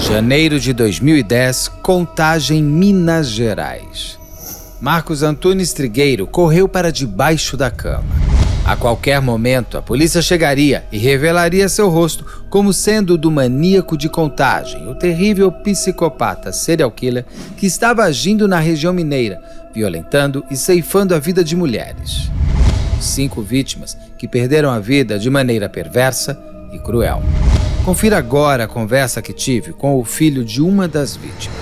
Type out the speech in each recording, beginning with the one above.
Janeiro de 2010, Contagem, Minas Gerais. Marcos Antunes Trigueiro correu para debaixo da cama. A qualquer momento, a polícia chegaria e revelaria seu rosto como sendo o do maníaco de Contagem, o terrível psicopata serial killer que estava agindo na região mineira, violentando e ceifando a vida de mulheres. 5 vítimas que perderam a vida de maneira perversa e cruel. Confira agora a conversa que tive com o filho de uma das vítimas.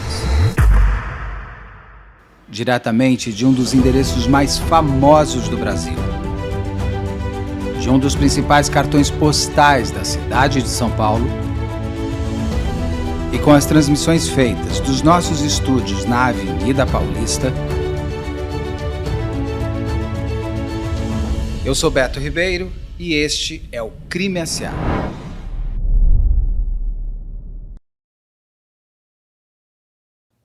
Diretamente de um dos endereços mais famosos do Brasil. De um dos principais cartões postais da cidade de São Paulo. E com as transmissões feitas dos nossos estúdios na Avenida Paulista. Eu sou Beto Ribeiro e este é o Crime S.A.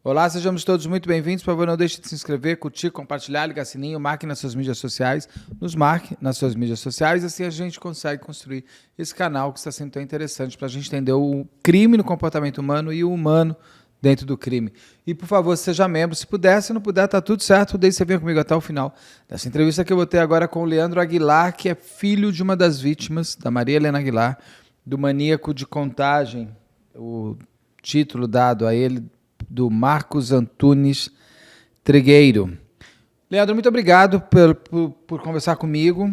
Olá, sejamos todos muito bem-vindos. Por favor, não deixe de se inscrever, curtir, compartilhar, ligar sininho, marque nas suas mídias sociais, nos marque nas suas mídias sociais, assim a gente consegue construir esse canal que está sendo tão interessante para a gente entender o crime no comportamento humano e o humano dentro do crime. E, por favor, seja membro. Se puder, se não puder, tá tudo certo. Deixe você vir comigo até o final dessa entrevista que eu vou ter agora com o Leandro Aguilar, que é filho de uma das vítimas, da Maria Helena Aguilar, do maníaco de Contagem, o título dado a ele, do Marcos Antunes Trigueiro. Leandro, muito obrigado por conversar comigo.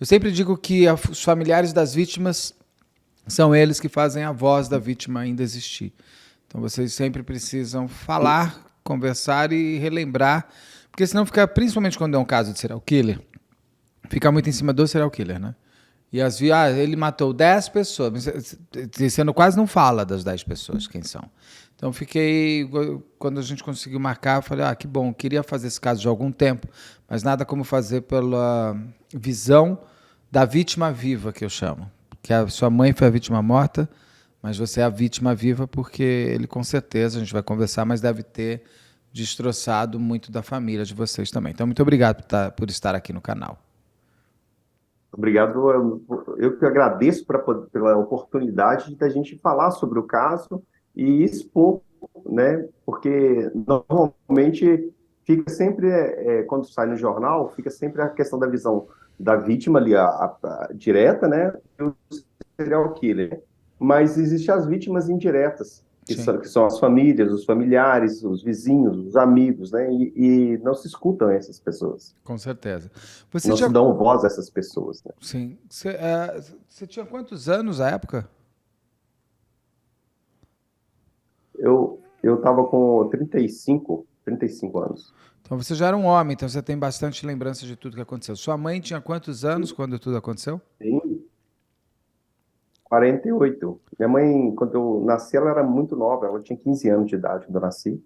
Eu sempre digo que os familiares das vítimas são eles que fazem a voz da vítima ainda existir. Então vocês sempre precisam falar, conversar e relembrar, porque senão fica, principalmente quando é um caso de serial killer, fica muito em cima do serial killer, né? E ele matou 10 pessoas, você quase não fala das 10 pessoas, quem são. Então quando a gente conseguiu marcar, eu falei, que bom, queria fazer esse caso de algum tempo, mas nada como fazer pela visão da vítima viva, que eu chamo. Que a sua mãe foi a vítima morta, mas você é a vítima viva porque ele, com certeza, a gente vai conversar, mas deve ter destroçado muito da família de vocês também. Então, muito obrigado por estar aqui no canal. Obrigado, eu que agradeço pela oportunidade de a gente falar sobre o caso e expor, né? Porque normalmente fica sempre, quando sai no jornal, fica sempre a questão da visão da vítima ali, a direta, né? E o serial killer. Mas existem as vítimas indiretas, que são as famílias, os familiares, os vizinhos, os amigos, né? E não se escutam essas pessoas. Com certeza. Não se dão voz a essas pessoas. Né? Sim. Você tinha quantos anos à época? Eu estava com 35 anos. Então você já era um homem, então você tem bastante lembrança de tudo que aconteceu. Sua mãe tinha quantos anos quando tudo aconteceu? Sim, 48. Minha mãe, quando eu nasci, ela era muito nova, ela tinha 15 anos de idade quando eu nasci.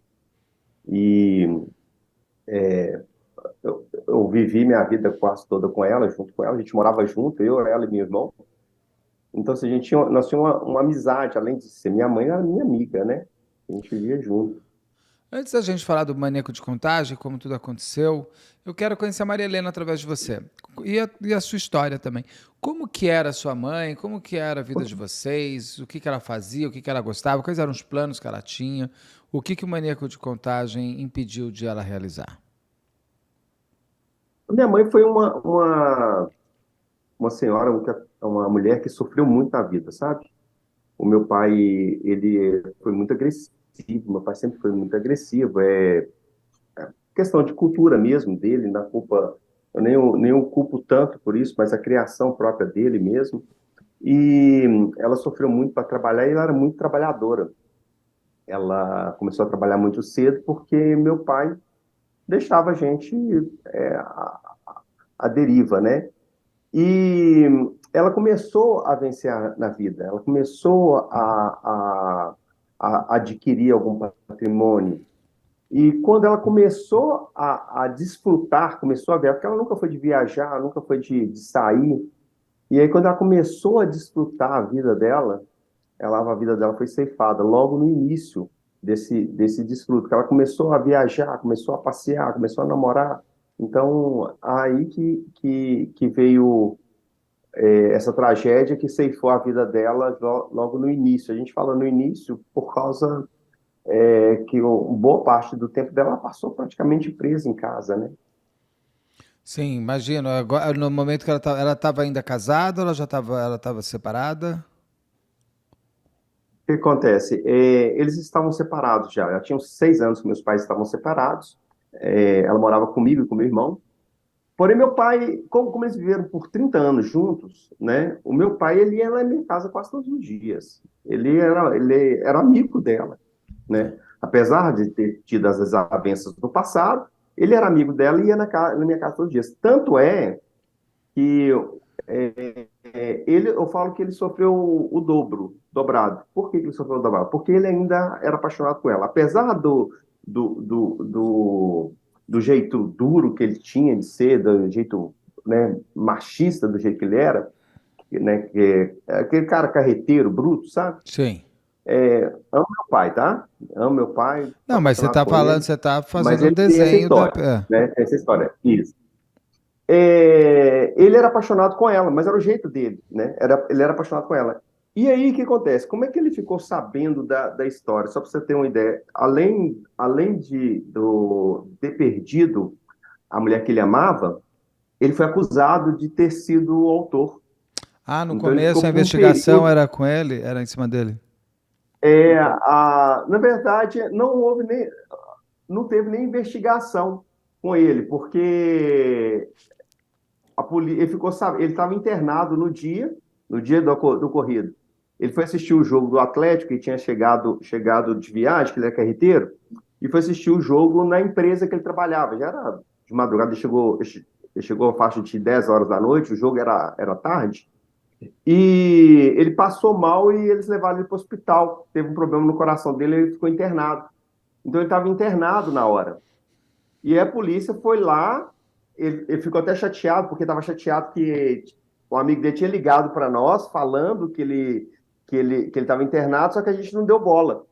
E eu vivi minha vida quase toda com ela, junto com ela. A gente morava junto, eu, ela e meu irmão. Então, assim, nós tínhamos uma amizade, além de ser minha mãe, era minha amiga, né? A gente vivia junto. Antes da gente falar do maníaco de Contagem, como tudo aconteceu, eu quero conhecer a Maria Helena através de você. E a sua história também. Como que era a sua mãe? Como que era a vida de vocês? O que ela fazia? O que ela gostava? Quais eram os planos que ela tinha? O que o maníaco de Contagem impediu de ela realizar? Minha mãe foi uma senhora, uma mulher que sofreu muito na vida, sabe? O meu pai, ele foi muito agressivo, meu pai sempre foi muito agressivo, questão de cultura mesmo dele, na culpa, eu nem o culpo tanto por isso, mas a criação própria dele mesmo, e ela sofreu muito para trabalhar e ela era muito trabalhadora. Ela começou a trabalhar muito cedo porque meu pai deixava a gente à deriva, né? E ela começou a vencer na vida, ela começou a adquirir algum patrimônio. E quando ela começou a desfrutar, começou a ver, porque ela nunca foi de viajar, nunca foi de sair. E aí, quando ela começou a desfrutar a vida dela foi ceifada logo no início desse desfruto. Que ela começou a viajar, começou a passear, começou a namorar. Então, aí que veio essa tragédia que ceifou a vida dela logo no início. A gente fala no início por causa que boa parte do tempo dela ela passou praticamente presa em casa, né? Sim, imagino. Agora, no momento que ela estava ainda casada, ou ela estava separada? O que acontece? Eles estavam separados já tinham 6 anos que meus pais estavam separados. Ela morava comigo e com meu irmão. Porém, meu pai, como eles viveram por 30 anos juntos, né? O meu pai, ele ia na minha casa quase todos os dias. Ele era amigo dela, né? Apesar de ter tido as desavenças do passado, ele era amigo dela e ia na minha casa todos os dias. Tanto é que eu falo que ele sofreu o dobrado. Por que que ele sofreu o dobrado? Porque ele ainda era apaixonado por ela. Apesar do, do, do, do jeito duro que ele tinha de ser, do jeito, né, machista do jeito que ele era, né, aquele cara carreteiro, bruto, sabe? Sim. Amo meu pai, tá? Amo meu pai, sou Não, mas você apaixonado está por falando, ele, você está mas fazendo um ele tem essa desenho da. história, né? Essa história, isso. Ele era apaixonado com ela, mas era o jeito dele, né? Ele era apaixonado com ela. E aí, o que acontece? Como é que ele ficou sabendo da história? Só para você ter uma ideia, além de ter perdido a mulher que ele amava, ele foi acusado de ter sido o autor. Ah, no Então, ele começo a ficou por um investigação período. era com ele? Era em cima dele? Na verdade, não teve nem investigação com ele, porque ele ficou, sabe, ele estava internado no dia do corrido. Ele foi assistir o jogo do Atlético, que tinha chegado de viagem, que ele é carreteiro, e foi assistir o jogo na empresa que ele trabalhava. Já era de madrugada, ele chegou a faixa de 10 horas da noite, o jogo era tarde, e ele passou mal e eles levaram ele para o hospital. Teve um problema no coração dele, ele ficou internado. Então ele estava internado na hora. E a polícia foi lá, ele ficou até chateado, porque estava chateado que o amigo dele tinha ligado para nós, falando que ele estava internado, só que a gente não deu bola.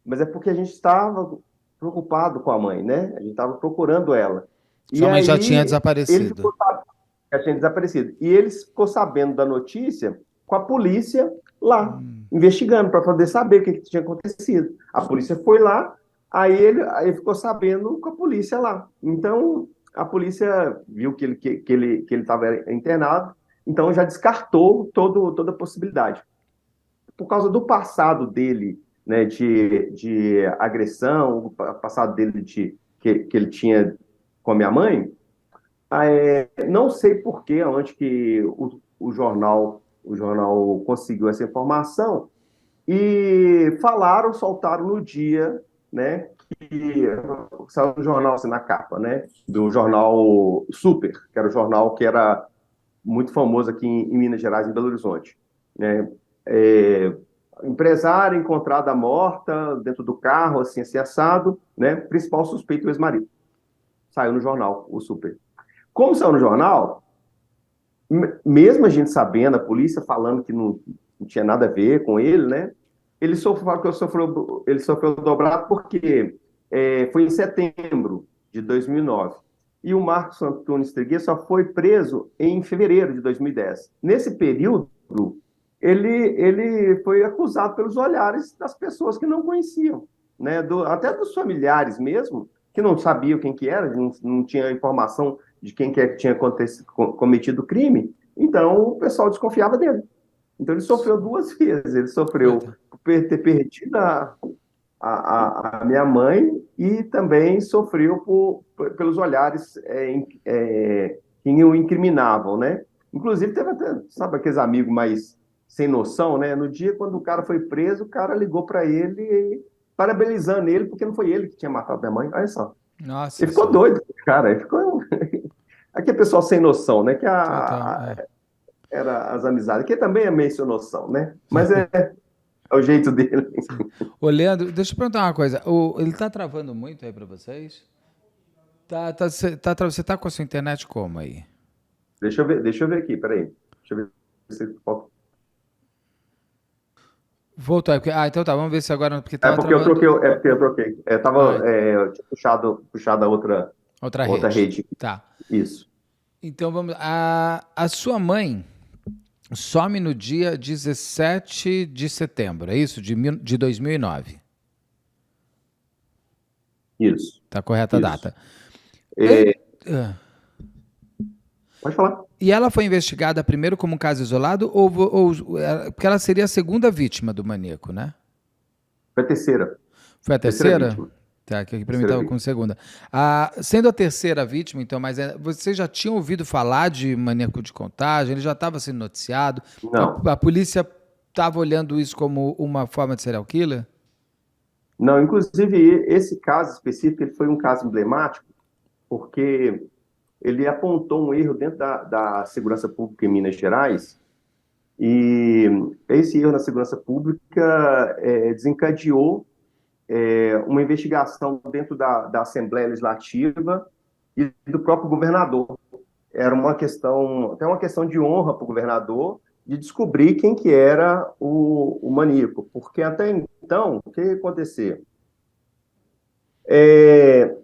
Mas é porque a gente estava preocupado com a mãe, né? A gente estava procurando ela. E Sua mãe já tinha aí ele desaparecido. ficou sabendo que tinha desaparecido. E ele ficou sabendo da notícia com a polícia lá, investigando, para poder saber o que tinha acontecido. A polícia foi lá, aí ficou sabendo com a polícia lá. Então, a polícia viu que ele estava internado, então já descartou toda a possibilidade. Por causa do passado dele, né, de agressão, o passado dele que ele tinha com a minha mãe, não sei por que, onde que o jornal conseguiu essa informação e soltaram no dia, né, que saiu no jornal, assim, na capa, né, do jornal Super, que era o jornal que era muito famoso aqui em Minas Gerais, em Belo Horizonte, né. É, Empresária encontrada morta dentro do carro, assim assado, né, principal suspeito o ex-marido. Saiu no jornal, o Super. Como saiu no jornal, mesmo a gente sabendo, a polícia falando que não tinha nada a ver com ele, né? Ele sofreu dobrado porque foi em setembro de 2009. E o Marcos Antunes Triguet só foi preso em fevereiro de 2010. Nesse período, ele foi acusado pelos olhares das pessoas que não conheciam, né? Até dos familiares mesmo, que não sabiam quem que era, não tinha informação de quem que tinha cometido o crime, então o pessoal desconfiava dele. Então ele sofreu duas vezes. Ele sofreu Coitado. por ter perdido a minha mãe e também sofreu pelos olhares que o incriminavam, né? Inclusive teve até, sabe, aqueles amigos mais sem noção, né? No dia quando o cara foi preso, o cara ligou para ele parabenizando ele porque não foi ele que tinha matado minha mãe. Olha só. Nossa Ele ficou Senhora. doido, cara. Ele ficou. Aqui é pessoal sem noção, né? Total, é. Era as amizades, que também é meio sem noção, né? Mas é o jeito dele. Ô, Leandro, deixa eu perguntar uma coisa. Ele tá travando muito aí para vocês? Você tá com a sua internet como aí? Deixa eu ver aqui, peraí. Deixa eu ver se. Voltou aí. Então tá, vamos ver se agora, porque É tava porque eu travando. troquei. É porque eu troquei. Ah, Eu tinha puxado a outra outra rede. rede. Tá. Isso. Então vamos. A sua mãe, some no dia 17 de setembro, é isso? De 2009. Isso, Tá correta a isso. data. É, Ah. pode falar. E ela foi investigada primeiro como um caso isolado porque ela seria a segunda vítima do maníaco, né? Foi a terceira. Foi a Terceira terceira? vítima. Tá, que aqui para mim Terceira estava com vítima. segunda. Sendo a terceira vítima, então, mas você já tinha ouvido falar de maníaco de contagem? Ele já estava sendo noticiado? Não. A polícia estava olhando isso como uma forma de serial killer? Não, inclusive, esse caso específico ele foi um caso emblemático, porque ele apontou um erro dentro da segurança pública em Minas Gerais, e esse erro na segurança pública desencadeou uma investigação dentro da Assembleia Legislativa e do próprio governador. Era uma questão, até uma questão de honra para o governador, de descobrir quem que era o maníaco, porque até então, o que acontecia? É,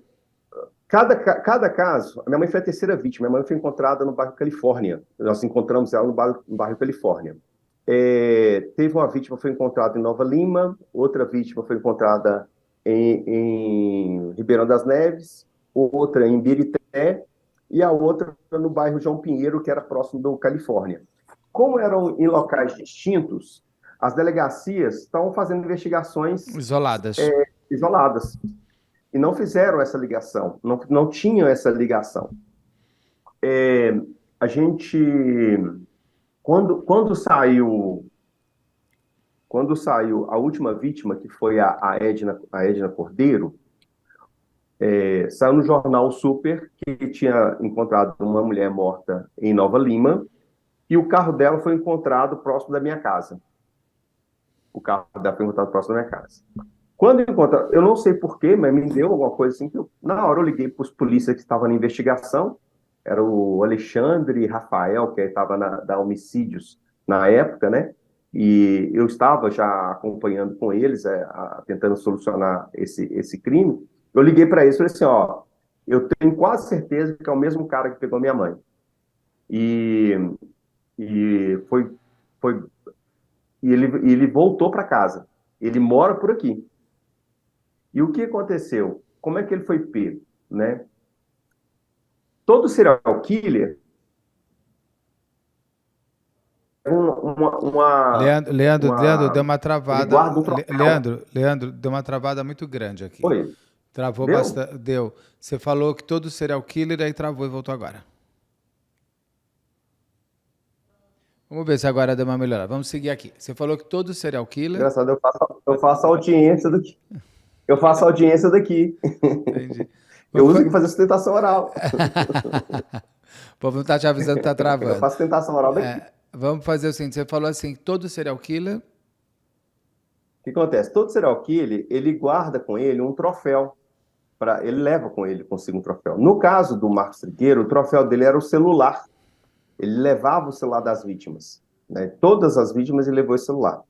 cada caso, a minha mãe foi a terceira vítima, minha mãe foi encontrada no bairro Califórnia, nós encontramos ela no bairro Califórnia. Teve uma vítima que foi encontrada em Nova Lima, outra vítima foi encontrada em Ribeirão das Neves, outra em Birité, e a outra no bairro João Pinheiro, que era próximo do Califórnia. Como eram em locais distintos, as delegacias estavam fazendo investigações Isoladas. isoladas e não fizeram essa ligação, não tinham essa ligação. A gente, quando saiu a última vítima, que foi a Edna Cordeiro, saiu no jornal Super que tinha encontrado uma mulher morta em Nova Lima e o carro dela foi encontrado próximo da minha casa. O carro dela foi encontrado próximo da minha casa. Quando encontraram, eu não sei porquê, mas me deu alguma coisa assim, na hora eu liguei para os polícias que estavam na investigação, era o Alexandre e Rafael, que estava da Homicídios na época, né? E eu estava já acompanhando com eles, tentando solucionar esse crime. Eu liguei para eles e falei assim, ó, eu tenho quase certeza que é o mesmo cara que pegou minha mãe. E, e foi, ele voltou para casa. Ele mora por aqui. E o que aconteceu? Como é que ele foi pego, né? Todo serial killer Leandro, deu uma ele travada. guarda um troféu. Leandro, deu uma travada muito grande aqui. Oi, Travou deu? bastante. Deu. Você falou que todo serial killer, aí travou e voltou agora. Vamos ver se agora deu uma melhorada. Vamos seguir aqui. Você falou que todo serial killer. Engraçado, eu faço audiência daqui. Eu faço audiência daqui. Entendi. Eu uso aqui fazer sustentação oral. O povo não tá te avisando que tá Eu travando. faço sustentação oral daqui. Vamos fazer o seguinte: você falou assim, todo serial killer. O que acontece? Todo serial killer, ele guarda com ele um troféu. Ele leva com ele consigo um troféu. No caso do Marcos Trigueiro, o troféu dele era o celular. Ele levava o celular das vítimas, né? Todas as vítimas ele levou esse celular.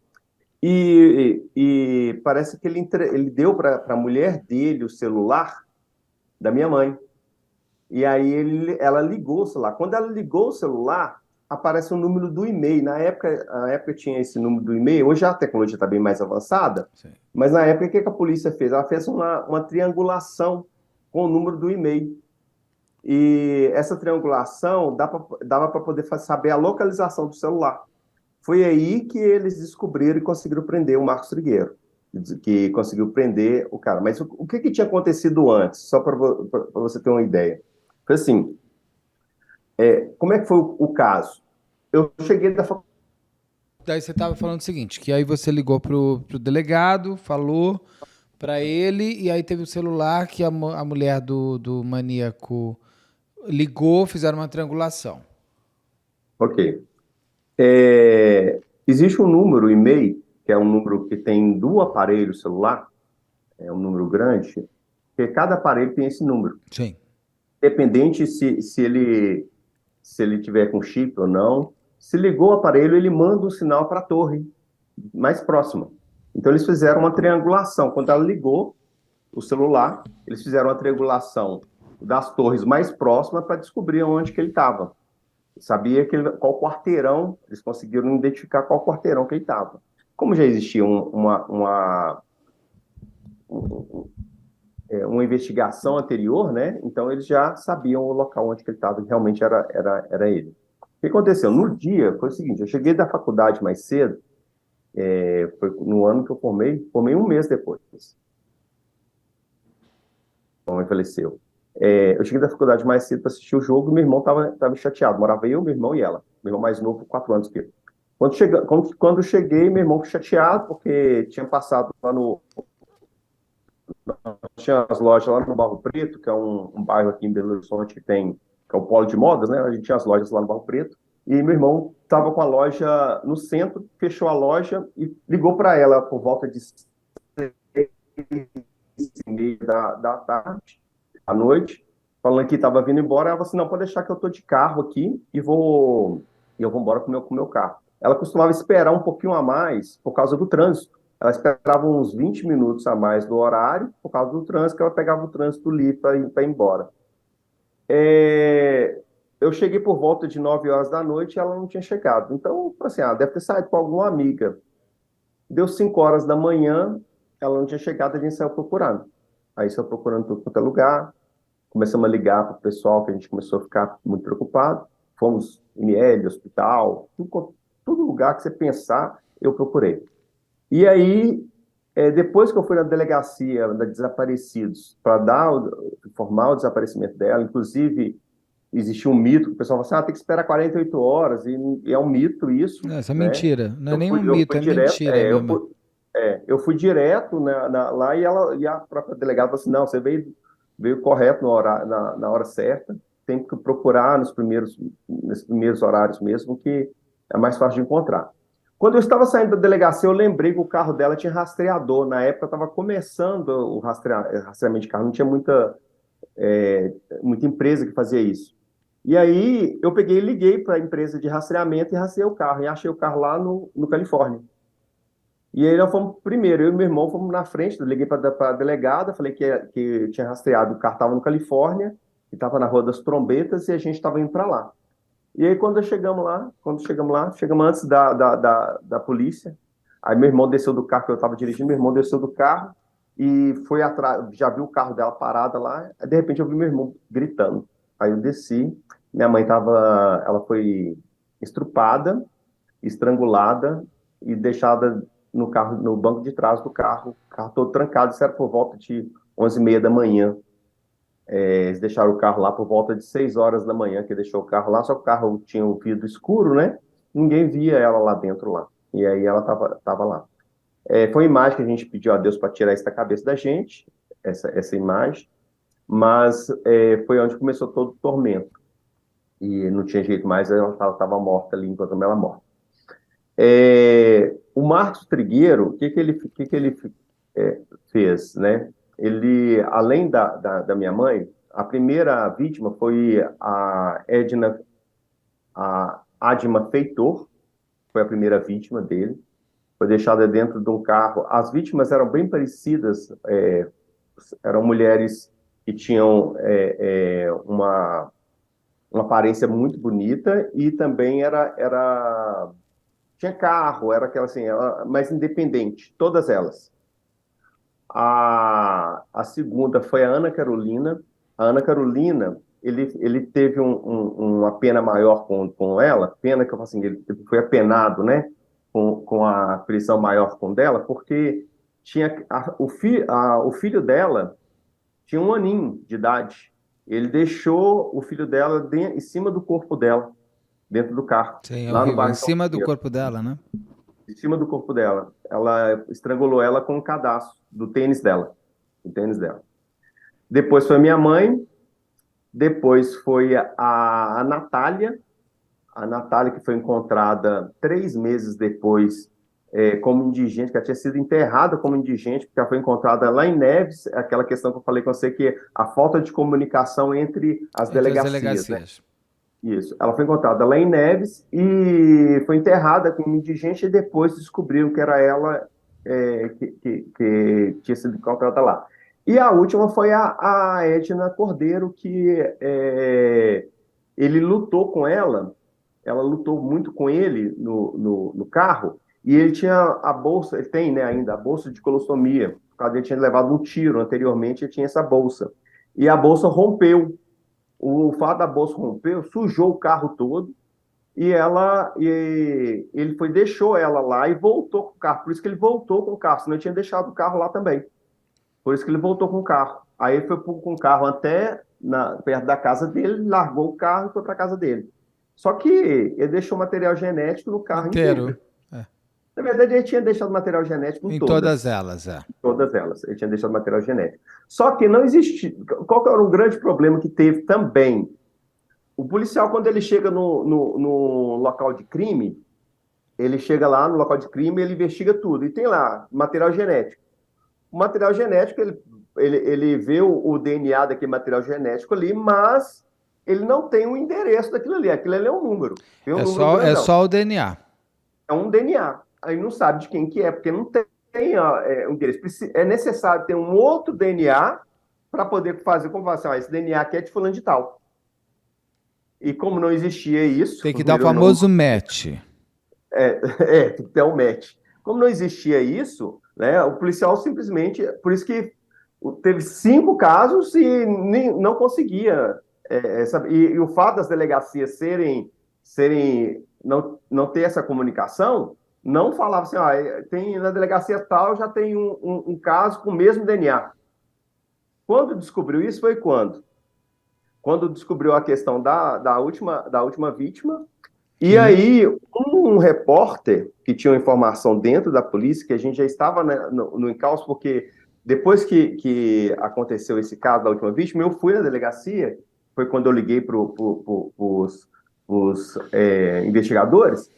E parece que ele deu para a mulher dele o celular da minha mãe. E aí ela ligou o celular. Quando ela ligou o celular, aparece o número do e-mail. Na época tinha esse número do e-mail. Hoje a tecnologia está bem mais avançada. Sim. Mas na época, o que a polícia fez? Ela fez uma triangulação com o número do e-mail. E essa triangulação dava para poder saber a localização do celular. Foi aí que eles descobriram e conseguiram prender o Marcos Trigueiro, que conseguiu prender o cara. Mas o que tinha acontecido antes? Só para você ter uma ideia. Foi assim, como é que foi o caso? Eu cheguei da faculdade. Daí você estava falando o seguinte, que aí você ligou pro delegado, falou para ele, e aí teve o celular que a mulher do maníaco ligou, fizeram uma triangulação. Ok. Existe um número e-mail, que é um número que tem do aparelho celular, é um número grande, que cada aparelho tem esse número. Sim. Independente se ele tiver com chip ou não, se ligou o aparelho, ele manda um sinal para a torre mais próxima. Então, eles fizeram uma triangulação. Quando ela ligou o celular, eles fizeram uma triangulação das torres mais próximas para descobrir onde que ele estava. Sabia qual quarteirão, eles conseguiram identificar qual quarteirão que ele estava. Como já existia uma investigação anterior, né? Então eles já sabiam o local onde que ele estava, e realmente era ele. O que aconteceu? No dia, foi o seguinte, eu cheguei da faculdade mais cedo, foi no ano que eu formei um mês depois. Minha mãe faleceu. Eu cheguei da faculdade mais cedo para assistir o jogo e meu irmão estava chateado. Morava eu, meu irmão e ela. Meu irmão mais novo, 4 anos que eu. Quando cheguei, meu irmão ficou chateado porque tinha passado lá no. Tinha as lojas lá no Barro Preto, que é um bairro aqui em Belo Horizonte que é o polo de modas, né? A gente tinha as lojas lá no Barro Preto. E meu irmão estava com a loja no centro, fechou a loja e ligou para ela por volta de 6h30 da tarde, à noite, falando que estava vindo embora. Ela falou assim: não, pode deixar que eu estou de carro aqui e eu vou embora com o meu carro. Ela costumava esperar um pouquinho a mais por causa do trânsito. Ela esperava uns 20 minutos a mais do horário por causa do trânsito, que ela pegava o trânsito livre para ir embora. É, Eu cheguei por volta de 9 horas da noite e ela não tinha chegado. Então, assim, deve ter saído com alguma amiga. Deu 5 horas da manhã, ela não tinha chegado, a gente saiu procurando. Aí saiu procurando tudo quanto é lugar, começamos a ligar para o pessoal, que a gente começou a ficar muito preocupado. Fomos IML, hospital, todo lugar que você pensar, eu procurei. E aí, depois que eu fui na delegacia da Desaparecidos para informar o desaparecimento dela, inclusive existia um mito, que o pessoal fala assim: tem que esperar 48 horas, e é um mito isso, Essa é né? mentira. Não é Eu nenhum fui, eu mito, fui é direto, mentira mesmo. eu fui direto lá e a própria delegada falou assim: não, você veio correto no horário, na hora certa, tem que procurar nesses primeiros horários mesmo, que é mais fácil de encontrar. Quando eu estava saindo da delegacia, eu lembrei que o carro dela tinha rastreador. Na época, estava começando o rastreamento de carro, não tinha muita empresa que fazia isso. E aí, eu peguei e liguei para a empresa de rastreamento e rastreei o carro, e achei o carro lá no Califórnia. E aí nós fomos, primeiro, eu e meu irmão fomos na frente, eu liguei para a delegada, falei que tinha rastreado, o carro estava no Califórnia, e estava na Rua das Trombetas, e a gente estava indo para lá. E aí chegamos antes da polícia, aí meu irmão desceu do carro, que eu estava dirigindo, meu irmão desceu do carro e foi atrás, já viu o carro dela parada lá, aí, de repente eu vi meu irmão gritando. Aí eu desci, ela foi estrupada, estrangulada e deixada no carro, no banco de trás do carro, o carro todo trancado. Isso era por volta de 11h30 da manhã. Eles deixaram o carro lá por volta de 6 horas da manhã, que deixou o carro lá, só que o carro tinha o vidro escuro, né? Ninguém via ela lá dentro lá. E aí ela tava lá. Foi uma imagem que a gente pediu a Deus para tirar isso da cabeça da gente, essa imagem, mas foi onde começou todo o tormento. E não tinha jeito mais, ela estava morta ali, enquanto ela morta. O Marcos Trigueiro, o que que ele fez, né? Ele, além da minha mãe, a primeira vítima foi a Adma Feitor, foi a primeira vítima dele. Foi deixada dentro de um carro. As vítimas eram bem parecidas, eram mulheres que tinham uma aparência muito bonita e também tinha carro, era aquela assim, mais independente, todas elas. A segunda foi a Ana Carolina. A Ana Carolina, ele teve uma pena maior com ela, pena que eu falo assim, ele foi apenado, né, com a prisão maior com dela, porque o filho dela tinha 1 aninho de idade. Ele deixou o filho dela em cima do corpo dela, dentro do carro, Sim, é lá no horrível. Em bairro São cima do Pedro, corpo dela, né? em cima do corpo dela. Ela estrangulou ela com um cadastro do tênis dela, do tênis dela. Depois foi minha mãe, depois foi a Natália que foi encontrada 3 meses depois como indigente, que ela tinha sido enterrada como indigente, porque ela foi encontrada lá em Neves, aquela questão que eu falei com você, que a falta de comunicação entre as Entre as delegacias, né? delegacias. Isso. Ela foi encontrada lá em Neves e foi enterrada como indigente e depois descobriram que era ela que tinha sido encontrada lá. E a última foi a Edna Cordeiro, que ele lutou com ela ela lutou muito com ele no carro, e ele tinha a bolsa, ele tem, né, ainda, a bolsa de colostomia, por causa dele tinha levado um tiro anteriormente, ele tinha essa bolsa. E a bolsa rompeu. O fato da bolsa romper sujou o carro todo, e ele deixou ela lá e voltou com o carro. Por isso que ele voltou com o carro, senão ele tinha deixado o carro lá também. Por isso que ele voltou com o carro. Aí ele foi com o carro até perto da casa dele, largou o carro e foi para a casa dele. Só que ele deixou material genético no carro Inteiro. inteiro. Na verdade, ele tinha deixado material genético em Em todas. todas elas, é. Todas elas. Ele tinha deixado material genético. Só que não existia. Qual que era um grande problema que teve também? O policial, quando ele chega no local de crime, ele chega lá no local de crime, ele investiga tudo. E tem lá material genético. O material genético, ele vê o DNA daquele material genético ali, mas ele não tem o endereço daquilo ali. Aquilo ali é um número. Tem um número É grandão. só o DNA. É um DNA. Aí não sabe de quem que é, porque não tem um endereço. É necessário ter um outro DNA para poder fazer comprovação. Esse DNA aqui é de fulano de tal. E como não existia isso... Tem que dar o famoso match. Tem que ter um match. Como não existia isso, né, o policial simplesmente... Por isso que teve 5 casos e não conseguia. E o fato das delegacias não ter essa comunicação, não falava assim, tem na delegacia tal, já tem um caso com o mesmo DNA. Quando descobriu isso, foi quando? Quando descobriu a questão da última vítima, e aí um repórter que tinha uma informação dentro da polícia, que a gente já estava, né, no encalço, porque depois que aconteceu esse caso da última vítima, eu fui na delegacia, foi quando eu liguei para os investigadores,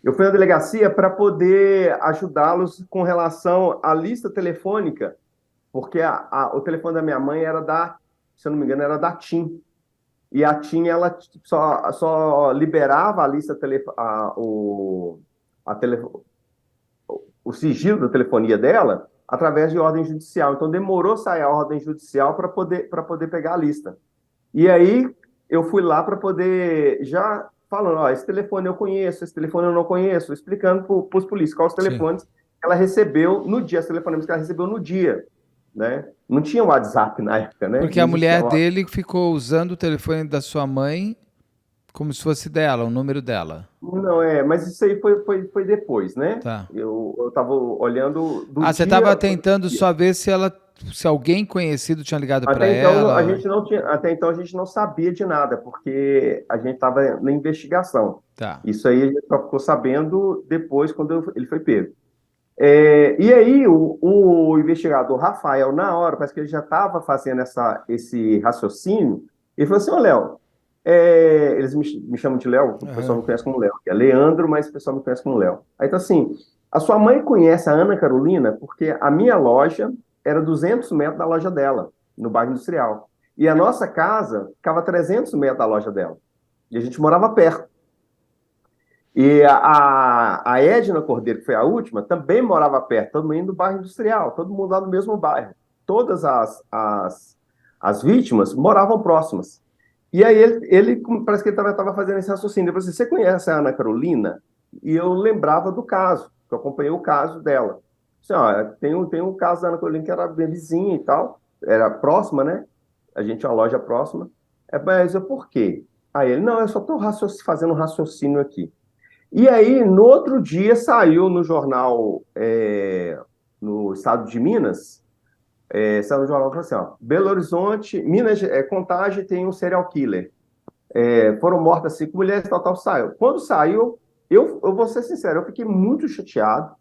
eu fui na delegacia para poder ajudá-los com relação à lista telefônica, porque o telefone da minha mãe era se eu não me engano, era da TIM. E a TIM, ela só liberava a lista, o sigilo da telefonia dela através de ordem judicial. Então, demorou sair a ordem judicial para poder pegar a lista. E aí, eu fui lá para poder, já falando, esse telefone eu conheço, esse telefone eu não conheço, explicando para os polícias quais os telefones que ela recebeu no dia, os telefonemas que ela recebeu no dia, né? Não tinha WhatsApp na época, né? Porque a mulher dele ficou usando o telefone da sua mãe como se fosse dela, o número dela. Não, mas isso aí foi depois, né? Tá. Eu estava olhando do você estava tentando só ver se alguém conhecido tinha ligado para ela. Até então a gente não sabia de nada, porque a gente estava na investigação. Tá. Isso aí a gente só ficou sabendo depois, quando ele foi pego. E aí o investigador Rafael, na hora, parece que ele já estava fazendo esse raciocínio, ele falou assim, Léo, eles me chamam de Léo, o pessoal me conhece como Léo, é Leandro, mas o pessoal me conhece como Léo. Aí então assim, a sua mãe conhece a Ana Carolina porque a minha loja era 200 metros da loja dela, no bairro Industrial. E a nossa casa ficava a 300 metros da loja dela. E a gente morava perto. E a Edna Cordeiro, que foi a última, também morava perto, todo mundo no bairro Industrial, todo mundo lá no mesmo bairro. Todas as vítimas moravam próximas. E aí ele parece que ele estava fazendo esse raciocínio. Ele falou assim, você conhece a Ana Carolina? E eu lembrava do caso, que eu acompanhei o caso dela. Assim, tem um caso da Ana Carolina que era minha vizinha e tal, era próxima, né? A gente tinha uma loja próxima. Mas por quê? Aí ele, não, eu só estou fazendo um raciocínio aqui. E aí, no outro dia, saiu no jornal, no estado de Minas, saiu no jornal, assim, Belo Horizonte, Minas, Contagem tem um serial killer. Foram mortas 5 mulheres, tal, saiu. Quando saiu, eu vou ser sincero, eu fiquei muito chateado,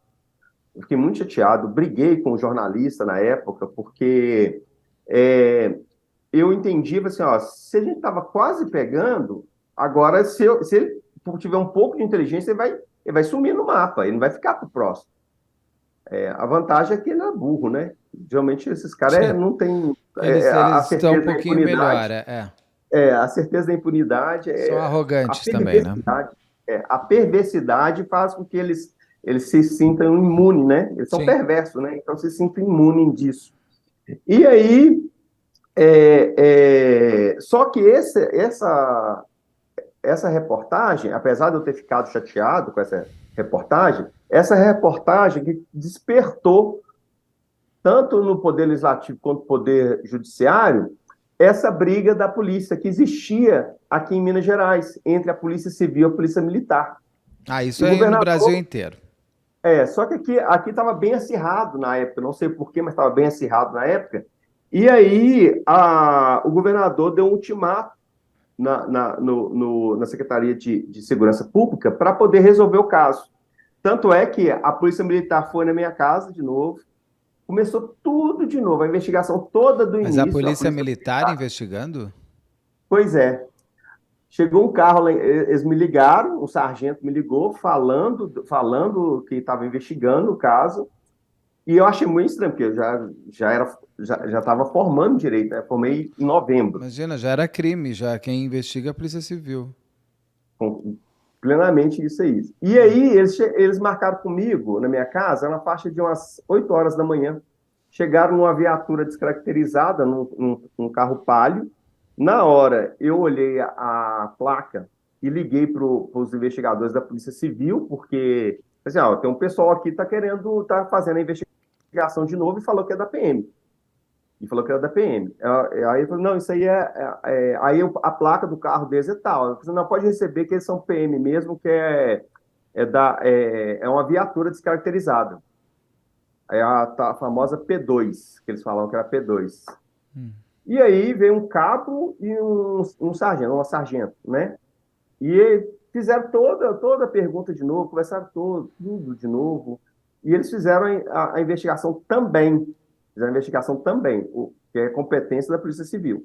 briguei com o jornalista na época, porque eu entendi, assim, se a gente estava quase pegando, agora, se ele tiver um pouco de inteligência, ele vai sumir no mapa, ele não vai ficar pro próximo. A vantagem é que ele é burro, né? Geralmente esses caras não têm eles estão um pouquinho melhor, a certeza da impunidade são arrogantes também, né? A perversidade faz com que eles se sintam imunes, né? Eles são perversos, né? Então se sintam imunes disso. E aí, só que essa reportagem, apesar de eu ter ficado chateado com essa reportagem que despertou, tanto no Poder Legislativo quanto no Poder Judiciário, essa briga da polícia que existia aqui em Minas Gerais, entre a Polícia Civil e a Polícia Militar. Isso E o é no governador, Brasil inteiro. só que aqui estava bem acirrado na época, não sei porquê, mas estava bem acirrado na época. E aí o governador deu um ultimato na Secretaria de Segurança Pública para poder resolver o caso. Tanto é que a Polícia Militar foi na minha casa de novo, começou tudo de novo, a investigação toda do Mas início. a Polícia Militar investigando? Pois é. Chegou um carro, eles me ligaram, um sargento me ligou falando que estava investigando o caso, e eu achei muito estranho, porque eu já estava formando direito, né? Formei em novembro. Imagina, já era crime, já quem investiga é a Polícia Civil. Plenamente isso aí. E aí eles marcaram comigo, na minha casa, na faixa de umas 8 horas da manhã. Chegaram numa viatura descaracterizada, num carro Palio. Na hora, eu olhei a placa e liguei para os investigadores da Polícia Civil, porque assim, tem um pessoal aqui que está fazendo a investigação de novo e falou que é da PM. Aí eu falei, não, isso aí aí a placa do carro deles é tal. Eu falei, não, pode receber que eles são PM mesmo, que é uma viatura descaracterizada. É a famosa P2, que eles falavam que era P2. E aí veio um cabo e uma sargento, né? E fizeram toda a pergunta de novo, conversaram tudo de novo. E eles fizeram a investigação também. Que é competência da Polícia Civil.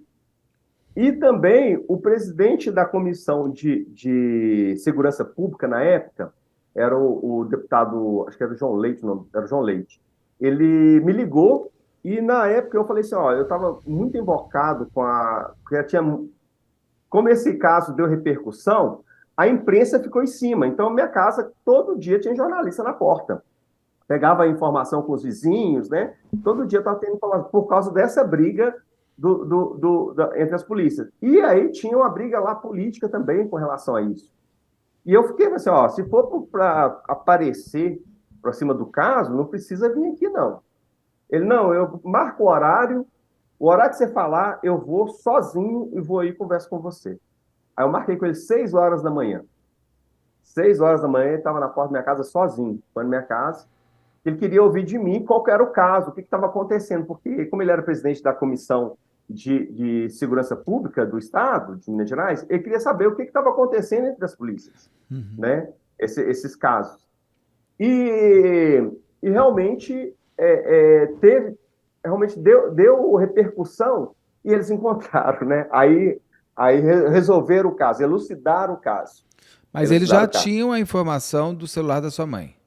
E também o presidente da Comissão de Segurança Pública, na época, era o deputado, acho que era o João Leite, não, era o João Leite. Ele me ligou e, na época, eu falei assim, eu estava muito invocado porque como esse caso deu repercussão, a imprensa ficou em cima. Então, minha casa, todo dia tinha jornalista na porta. Pegava a informação com os vizinhos, né? Todo dia estava tendo informação por causa dessa briga entre as polícias. E aí tinha uma briga lá política também com relação a isso. E eu fiquei assim, se for para aparecer para cima do caso, não precisa vir aqui, não. Ele, não, eu marco o horário que você falar, eu vou sozinho e vou aí e converso com você. Aí eu marquei com ele 6 horas da manhã. 6 horas da manhã, ele estava na porta da minha casa sozinho, foi na minha casa. Ele queria ouvir de mim qual era o caso, o que estava acontecendo, porque como ele era presidente da Comissão de Segurança Pública do Estado, de Minas Gerais, ele queria saber o que estava acontecendo entre as polícias, né? Esses casos. E realmente deu repercussão e eles encontraram, né? Aí resolveram o caso, elucidaram o caso. Mas eles já tinham a informação do celular da sua mãe?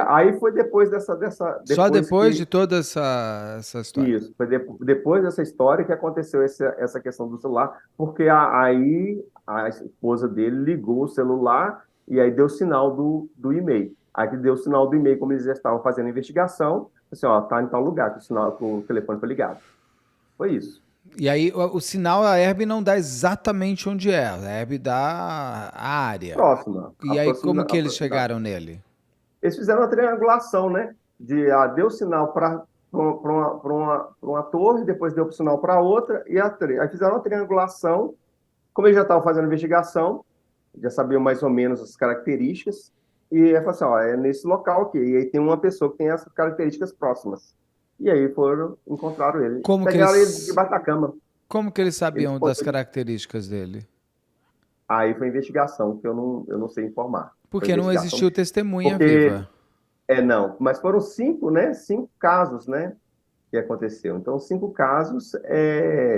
Aí foi depois dessa Só depois de toda essa história? Isso, foi depois dessa história que aconteceu essa questão do celular, porque aí a esposa dele ligou o celular e aí deu sinal do e-mail. Aí que deu o sinal do e-mail, como eles já estavam fazendo a investigação, assim, tá em tal lugar, que o telefone foi ligado. Foi isso. E aí o sinal, a Herb não dá exatamente onde é, a Herb dá a área. Próxima. E aí como que eles chegaram nele? Eles fizeram uma triangulação, né? Deu sinal para uma torre, depois deu sinal para outra, aí fizeram uma triangulação. Como eles já estavam fazendo a investigação, já sabiam mais ou menos as características, e aí falaram assim, é nesse local aqui, e aí tem uma pessoa que tem essas características próximas. E aí encontraram ele. Pegaram ele debaixo da cama. Como que eles sabiam das características dele? Aí foi investigação, que eu não sei informar. Porque não existiu testemunha viva. Não. Mas foram 5, né? 5 casos, né? Que aconteceu. Então, 5 casos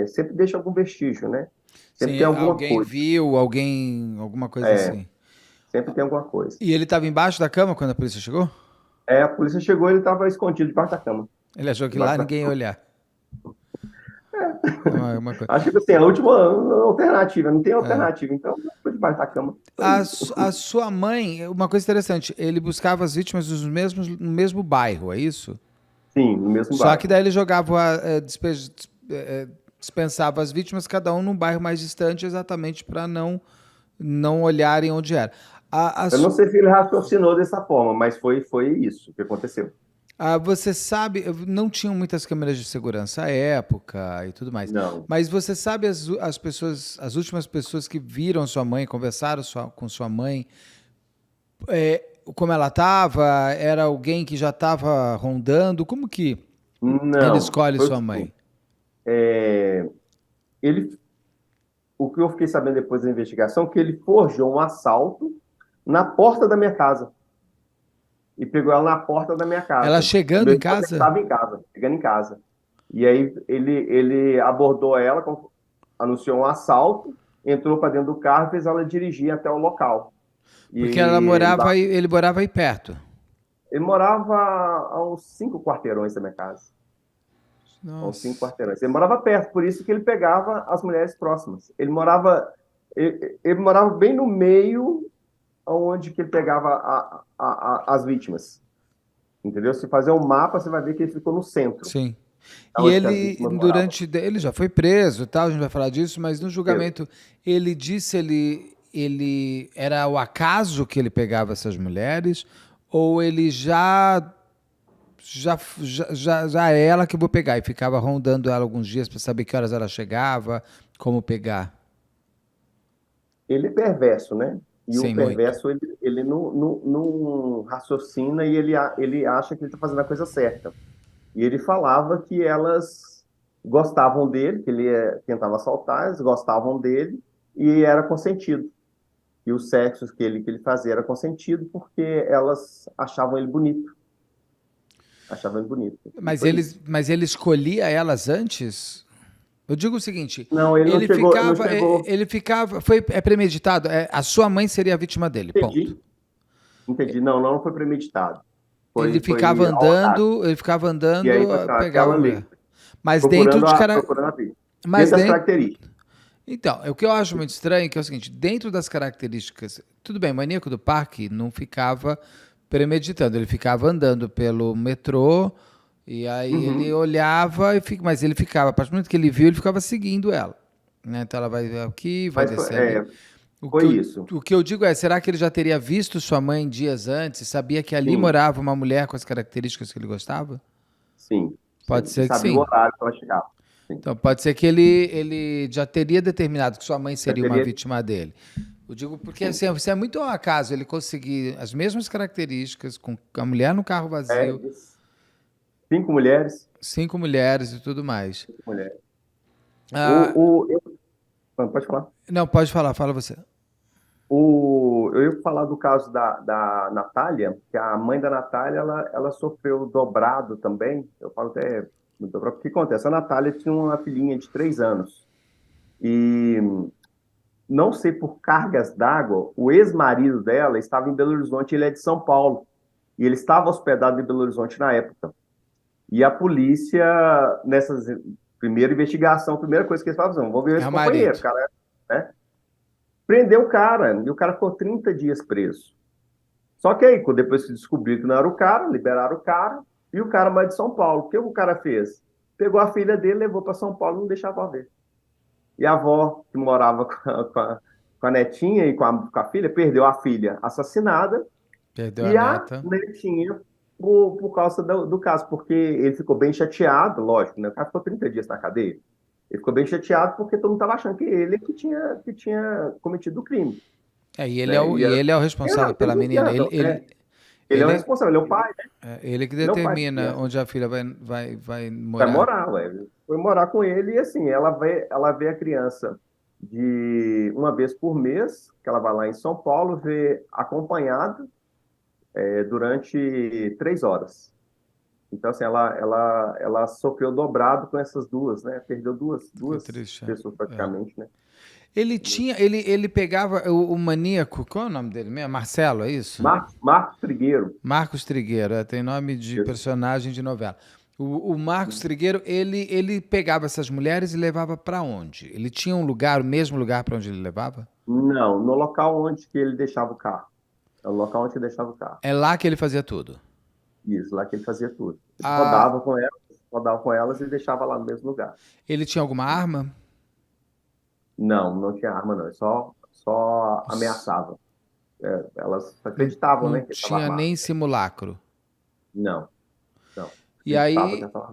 sempre deixa algum vestígio, né? Sempre tem alguma alguém coisa. Viu, alguma coisa assim. Sempre tem alguma coisa. E ele estava embaixo da cama quando a polícia chegou? A polícia chegou e ele estava escondido debaixo da cama. Ele achou que lá ninguém ia olhar. Acho que assim, a última alternativa, não tem alternativa, então foi debaixo da cama. A sua mãe, uma coisa interessante, ele buscava as vítimas no mesmo bairro, é isso? Sim, no mesmo bairro. Só que daí ele jogava, dispensava as vítimas, cada um num bairro mais distante, exatamente para não não olharem onde era. A Eu não su- sei se ele raciocinou dessa forma, mas foi isso que aconteceu. Você sabe, não tinham muitas câmeras de segurança à época e tudo mais, Não. mas você sabe as pessoas, as últimas pessoas que viram sua mãe, conversaram com sua mãe, como ela estava? Era alguém que já estava rondando? Como que ele Não. escolhe Foi o sua mãe? seguinte. é, ele, o que eu fiquei sabendo depois da investigação, que ele forjou um assalto na porta da minha casa. E pegou ela na porta da minha Ela casa. chegando Meu em irmão já casa? estava em casa, chegando em casa. E aí ele abordou ela, anunciou um assalto, entrou para dentro do carro e fez ela dirigir até o local. Porque ela E lá, morava aí, ele morava aí perto. ele morava a uns 5 quarteirões da minha casa. A uns cinco Nossa, quarteirões. Ele morava perto, por isso que ele pegava as mulheres próximas. Ele morava bem no meio onde que ele pegava as vítimas. Entendeu? Se fazer um mapa, você vai ver que ele ficou no centro, sim. E onde que as ele, vítimas moravam. ele já foi preso, e tal, a gente vai falar disso, mas no julgamento ele disse ele era o acaso que ele pegava essas mulheres ou ele já é ela que eu vou pegar e ficava rondando ela alguns dias para saber que horas ela chegava, como pegar. Ele é perverso, né? E o Sim, muito. perverso, ele não raciocina e ele acha que ele está fazendo a coisa certa. E ele falava que elas gostavam dele, que ele tentava assaltar, elas gostavam dele e era consentido. E o sexo que ele fazia era consentido porque elas achavam ele bonito. Achavam ele bonito. E foi isso. Mas ele escolhia elas antes? Eu digo o seguinte, Não, ele não chegou. ele ficava, é premeditado, a sua mãe seria a vítima dele, ponto. Entendi, entendi. Não, não foi premeditado. Foi ao acaso. Ele ficava E aí, andando, pegava aquela a mulher. ali, Mas dentro procurando de a, cara, procurando a vítima. mas Dentro das dentro, características. então, o que eu acho muito estranho é que é o seguinte, dentro das características, tudo bem, o maníaco do parque não ficava premeditando, ele ficava andando pelo metrô e aí ele Uhum. olhava mas ele ficava, a partir do momento que ele viu, ele ficava seguindo ela, né? Então ela vai aqui, vai Mas descer ali. foi isso. O que eu digo é, será que ele já teria visto sua mãe dias antes, sabia que ali Sim, morava uma mulher com as características que ele gostava? sim, Pode sim. E ser que sabia o sim. horário que ela chegava. Sim. Então, pode ser que ele já teria determinado que sua mãe Já seria uma teria, vítima dele. Eu digo porque sim. assim, você é muito ao acaso ele conseguir as mesmas características, com a mulher no carro vazio, De 5 mulheres. 5 mulheres e tudo mais. 5 mulheres. Ah, Pode falar. não, pode falar, fala você. Eu ia falar do caso da Natália, que a mãe da Natália, ela sofreu dobrado também. Eu falo até muito dobrado. O que acontece? A Natália tinha uma filhinha de 3 anos. E não sei por cargas d'água, o ex-marido dela estava em Belo Horizonte, ele é de São Paulo. E ele estava hospedado em Belo Horizonte na época. E a polícia, nessa primeira investigação, a primeira coisa que eles falaram, vamos ver É esse o marido. companheiro, cara, né? Prendeu o cara, e o cara ficou 30 dias preso. Só que aí, depois que descobriu que não era o cara, liberaram o cara, e o cara mais de São Paulo. O que o cara fez? Pegou a filha dele, levou para São Paulo e não deixava ver. E a avó, que morava com a netinha e com a filha, perdeu a filha assassinada Perdeu a e a neta. netinha por causa do caso, porque ele ficou bem chateado, lógico, né? O cara ficou 30 dias na cadeia. Ele ficou bem chateado porque todo mundo estava achando que ele que tinha cometido o crime, né? E ele é o responsável Ele pela não tinha menina. razão, né? Ele é o Ele, responsável, ele é o pai, né? ele que Ele é o pai da determina criança. onde a filha vai Vai morar. morar, ué. Foi morar com ele e assim, ela vê a criança de uma vez por mês, que ela vai lá em São Paulo, vê acompanhada durante 3 horas. Então, assim, ela sofreu dobrado com essas duas, né? Perdeu duas, Que duas triste. pessoas É. praticamente, né? Ele pegava o maníaco, qual é o nome dele mesmo? Marcelo, é isso? Marcos Trigueiro. Marcos Trigueiro, tem nome de Isso. personagem de novela. O Marcos Trigueiro, ele pegava essas mulheres e levava para onde? Ele tinha um lugar, o mesmo lugar para onde ele levava? Não, no local onde que ele deixava o carro. É o local onde ele deixava o carro. É lá que ele fazia tudo. Isso, lá que ele fazia tudo. Ele Ah, rodava com elas e deixava lá no mesmo lugar. ele tinha alguma arma? Não, não tinha arma, não. É só só ameaçava. Elas acreditavam, Não né, que ele estava tinha armado. nem simulacro. Não, não. E Acreditava que ele aí, estava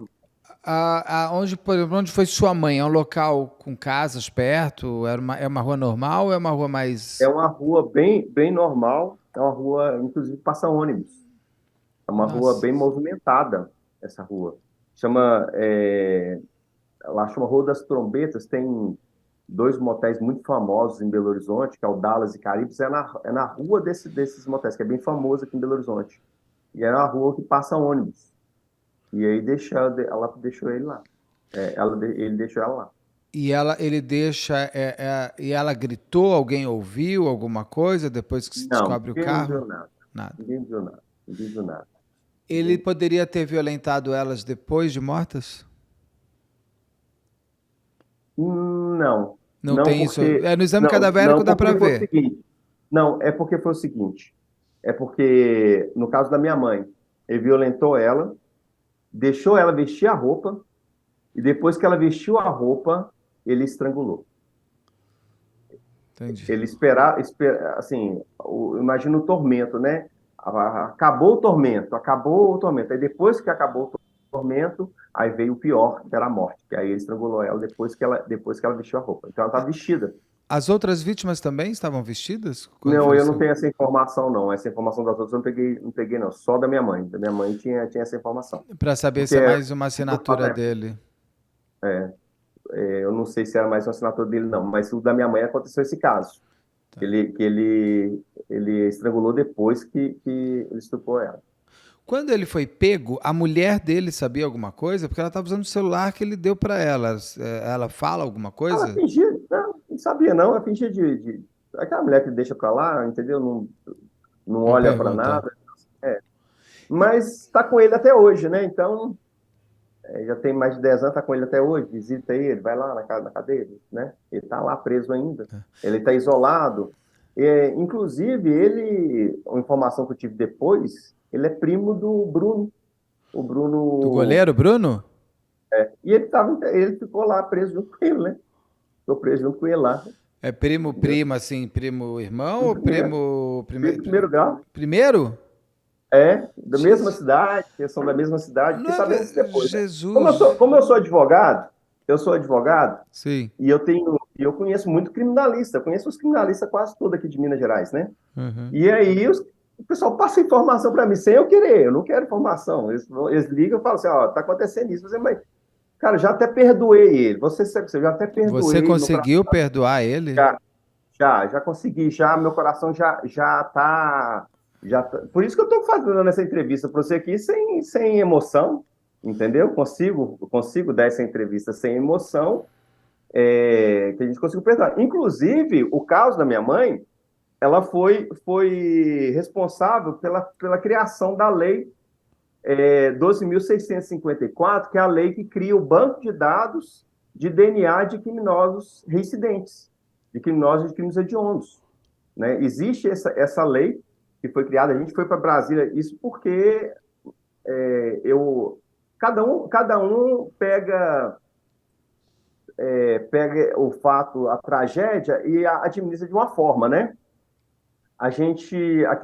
armado. por exemplo, onde foi sua mãe? É um local com casas perto? É uma rua normal ou é uma rua É mais... uma rua bem, bem normal, é uma rua, inclusive, passa ônibus. É uma rua Nossa, bem movimentada, essa rua. Chama, lá chama Rua das Trombetas, tem dois motéis muito famosos em Belo Horizonte, que é o Dallas e Caribes, é na rua desses motéis, que é bem famoso aqui em Belo Horizonte. E é a rua que passa ônibus. E aí ela deixou ele lá. Ele deixou ela lá. ele deixa, e ela gritou, alguém ouviu alguma coisa depois que se Não, descobre o ninguém carro? viu nada. Nada. Ninguém viu nada. Ninguém viu nada. Ele Ninguém... poderia ter violentado elas depois de mortas? Não. Não Não tem isso. porque. No exame Não, cadavérico não dá para porque foi o ver. seguinte. Não, é porque foi o seguinte. É porque, no caso da minha mãe, ele violentou ela, deixou ela vestir a roupa, e depois que ela vestiu a roupa, ele estrangulou. Entendi. Ele assim, imagina o tormento, né? Acabou o tormento. Aí depois que acabou o tormento, aí veio o pior, que era a morte. Que aí ele estrangulou ela depois que ela vestiu a roupa. Então ela estava vestida. As outras vítimas também estavam vestidas quando Não, eu não faleceu? tenho essa informação, não. Essa informação das outras eu não peguei, não. Só da minha mãe. Da minha mãe tinha essa informação. Para saber Porque se é mais uma no fato assinatura dele. eu não sei se era mais uma assinatura dele, não. Mas o da minha mãe aconteceu esse caso. Tá. Que ele estrangulou depois que ele estuprou ela. Quando ele foi pego, a mulher dele sabia alguma coisa? Porque ela estava usando o celular que ele deu para ela. Ela fala alguma Ela coisa? fingia, não sabia não, ela fingia aquela mulher que deixa pra lá, entendeu? Não Não olha pra pergunta. nada. É. Mas está com ele até hoje, né? Então, já tem mais de 10 anos, está com ele até hoje, visita ele, vai lá na cadeia, né? Ele está lá preso ainda, ele está isolado. Inclusive, a informação que eu tive depois, ele é primo do Bruno. O Do Bruno. goleiro, Bruno? E ele ficou lá preso junto com ele, né? Ficou preso junto com ele lá. É primo, Entendeu? primo, assim, primo irmão Do ou primeiro, primo. primeiro grau. Primeiro? Da mesma Jesus. cidade, eles são da mesma cidade, Não fiquei é sabendo isso depois, né? Jesus. Como eu sou advogado, Sim. e eu conheço muito criminalista, eu conheço os criminalistas quase todos aqui de Minas Gerais, né? Uhum. E aí o pessoal passa informação para mim sem eu querer, eu não quero informação. Eles ligam e falam assim, ó, tá acontecendo isso. Mas, cara, eu já até perdoei ele. Você sabe que eu já até Você perdoei ele, meu coração conseguiu perdoar ele? já consegui, meu coração já tá. Por isso que eu estou fazendo essa entrevista para você aqui sem emoção, entendeu? Eu consigo dar essa entrevista sem emoção, que a gente conseguiu perdoar. Inclusive, o caso da minha mãe, ela foi responsável pela criação da lei 12.654, que é a lei que cria o banco de dados de DNA de criminosos reincidentes, de criminosos de crimes hediondos, né? Existe essa lei que foi criada, a gente foi para Brasília, isso porque cada um pega o fato, a tragédia, e administra de uma forma, né? Aqui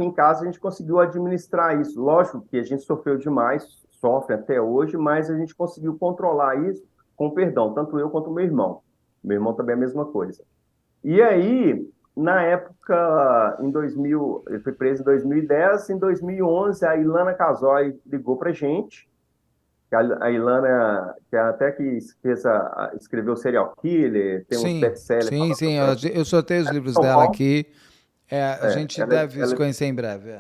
em casa, a gente conseguiu administrar isso. Lógico que a gente sofreu demais, sofre até hoje, mas a gente conseguiu controlar isso com perdão, tanto eu quanto o meu irmão. Meu irmão também é a mesma coisa. E aí, na época, em 2000, ele foi preso em 2010, em 2011, a Ilana Casoy ligou pra gente, a Ilana, que é até que escreveu Serial Killer, tem uns Sim, best-sellers sim, falando sim. sobre Eu sorteio os livros São dela Paulo. aqui. A gente Ela, deve se ela, conhecer em breve.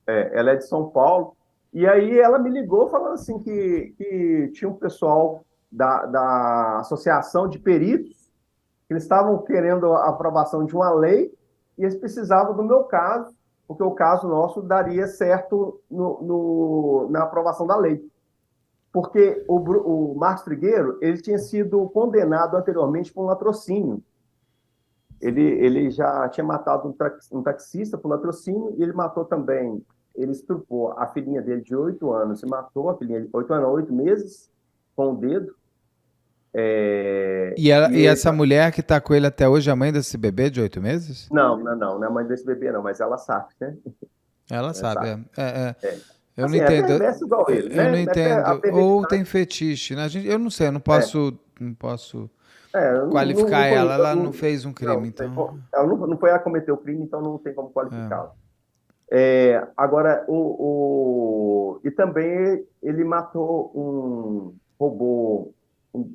ela é de São Paulo. E aí ela me ligou falando assim que tinha um pessoal da Associação de Peritos que eles estavam querendo a aprovação de uma lei e eles precisavam do meu caso, porque o caso nosso daria certo na aprovação da lei. Porque o Marcos Trigueiro, ele tinha sido condenado anteriormente por um latrocínio. Ele já tinha matado um taxista por latrocínio e ele matou também, ele estuprou a filhinha dele de 8 anos, e matou a filhinha de 8 anos, 8 meses, com o dedo. É, E essa mulher que está com ele até hoje é a mãe desse bebê de 8 meses? não é mãe desse bebê, não, mas ela sabe, né? Ela Ela sabe, sabe. É. eu não Assim, é entendo. perverso igual ele, Eu não né? A entendo. Ou tem perversidade. fetiche, né? Eu não sei, eu É, não posso eu qualificar ela. eu Ela não fez um crime, não, então. ela não foi ela que cometeu o crime, então não tem como É. qualificá-la. Agora, e também ele matou roubou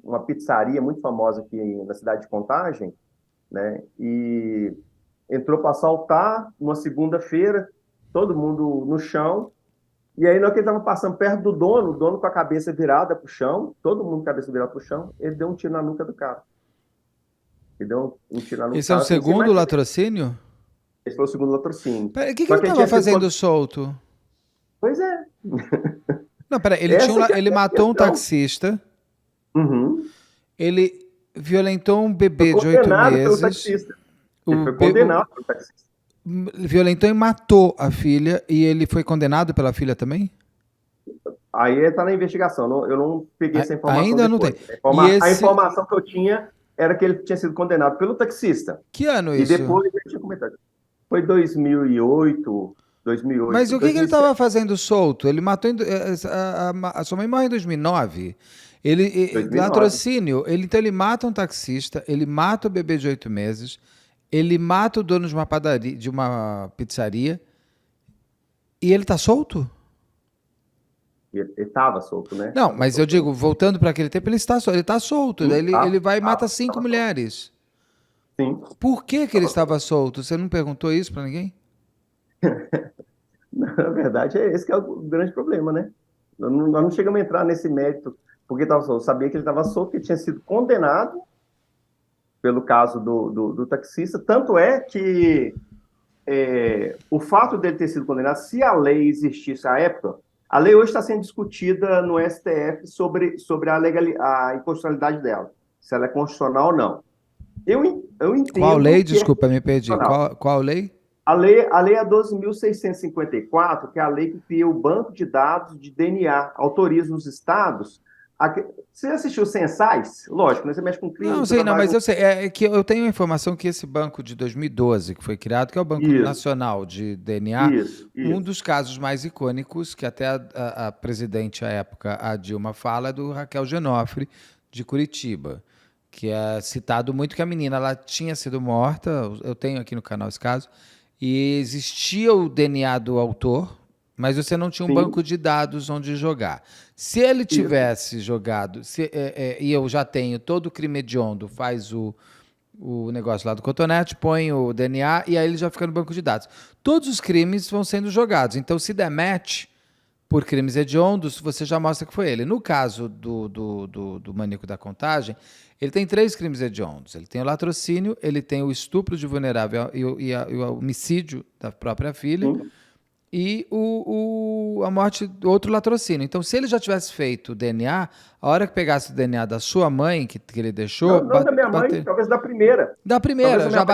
uma pizzaria muito famosa aqui na cidade de Contagem, né? E entrou para assaltar uma segunda-feira, todo mundo no chão. E aí, na hora que ele estava passando perto do dono, o dono com a cabeça virada para o chão, todo mundo com a cabeça virada para o chão, ele deu um tiro na nuca do cara. Ele deu um tiro na nuca do Esse é um cara, assim, sem segundo mais. latrocínio? Esse foi o segundo latrocínio. Peraí, o que que Só ele que ele estava tinha sido. fazendo solto? Pois é. Não, peraí, Essa que é ele a matou um questão. taxista, Uhum. ele violentou um Foi bebê de oito condenado pelo meses, taxista. Ele o, foi be- o- condenado pelo taxista. violentou e matou a filha, e ele foi condenado pela filha também? Aí está na investigação. Eu não peguei essa informação Ainda não tem. depois. E A esse. informação que eu tinha era que ele tinha sido condenado pelo taxista. Que ano E isso? depois ele tinha comentado. Foi 2008, Mas 2008, o que que ele 2007, estava fazendo solto? Ele matou. A sua mãe morreu em 2009. nove. Latrocínio. Então ele mata um taxista, ele mata o bebê de 8 meses, ele mata o dono de uma padaria, de uma pizzaria, e ele tá solto? Ele estava solto, né? Não, Estava mas eu solto. digo, voltando para aquele tempo, ele está solto. Ele tá solto. Daí Sim, ele vai e mata cinco estava solto. mulheres. Sim, Por que que ele estava estava solto. solto? Você não perguntou isso para ninguém? Na verdade, é esse que é o grande problema, né? Nós não chegamos a entrar nesse mérito porque estava solto. Eu sabia que ele estava solto, que ele tinha sido condenado pelo caso do taxista. Tanto é que o fato dele ter sido condenado, se a lei existisse à época, a lei hoje está sendo discutida no STF sobre a inconstitucionalidade dela, se ela é constitucional ou não. Eu Qual lei? entendo que é Desculpa, me perdi. constitucional. Qual lei? A lei é 12.654, que é a lei que cria o banco de dados de DNA, autoriza os estados. Você assistiu Censais? Lógico, né? Você mexe com crime, Não, você sei, não, trabalha mas com eu sei. É que eu tenho a informação que esse banco de 2012, que foi criado, que é o Banco isso, Nacional de DNA, isso, um isso. dos casos mais icônicos, que até a presidente à época, a Dilma, fala, é do Raquel Genofre, de Curitiba, que é citado muito que a menina ela tinha sido morta, eu tenho aqui no canal esse caso, e existia o DNA do autor, mas você não tinha um banco Sim, de dados onde jogar. Se ele isso. tivesse jogado, e eu já tenho todo o crime hediondo, faz o negócio lá do cotonete, põe o DNA e aí ele já fica no banco de dados. Todos os crimes vão sendo jogados. Então, se der match por crimes hediondos, você já mostra que foi ele. No caso do maníaco da contagem, ele tem 3 crimes hediondos. Ele tem o latrocínio, ele tem o estupro de vulnerável e o homicídio da própria filha Sim. e a morte do outro latrocínio. Então, se ele já tivesse feito o DNA, a hora que pegasse o DNA da sua mãe, que ele deixou, Não, não da minha mãe, talvez da primeira. da Talvez a primeira, minha mãe estava viva. já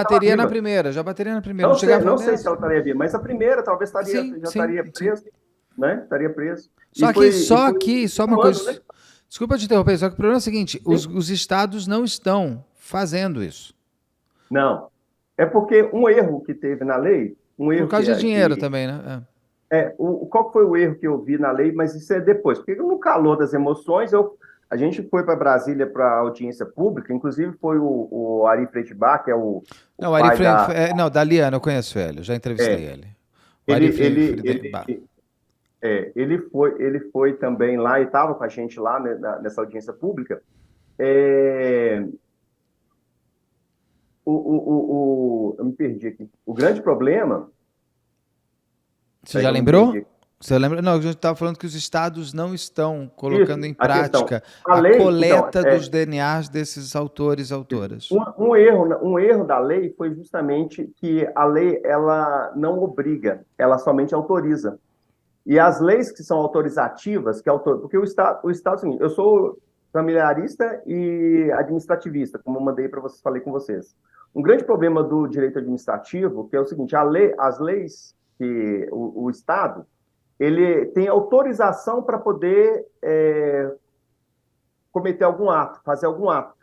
bateria na primeira, não chegava Não sei se nessa. ela estaria viva, mas a primeira talvez Sim, já sim, estaria sim. preso, né? Estaria preso. Só Foi que, só uma um ano, coisa, né? desculpa te interromper, só que o problema é o seguinte, Sim. os estados não estão fazendo isso. Não. É porque um erro que teve na lei, um Por erro causa de dinheiro também, né? qual foi o erro que eu vi na lei, mas isso é depois, porque no calor das emoções, a gente foi para Brasília para audiência pública, inclusive foi o Ari Freitas, que é o Não, o Ari pai da. não, da Liana, eu conheço ele, já entrevistei É, ele. O ele, Ari ele, Friedenbach. ele foi também lá e estava com a gente lá, né, nessa audiência pública. É, eu me perdi aqui. O grande problema. Você Peraí já que eu me perdi lembrou? aqui. Você lembra? Não, a gente estava falando que os estados não estão colocando Isso, em a questão. prática A a lei, então, coleta dos DNAs desses autores e autoras. um erro da lei foi justamente que a lei ela não obriga, ela somente autoriza. E as leis que são autorizativas, porque o Estado é o seguinte, eu sou familiarista e administrativista, como eu mandei para vocês, falei com vocês. Um grande problema do direito administrativo, que é o seguinte, as leis que o Estado, ele tem autorização para poder cometer algum ato, fazer algum ato.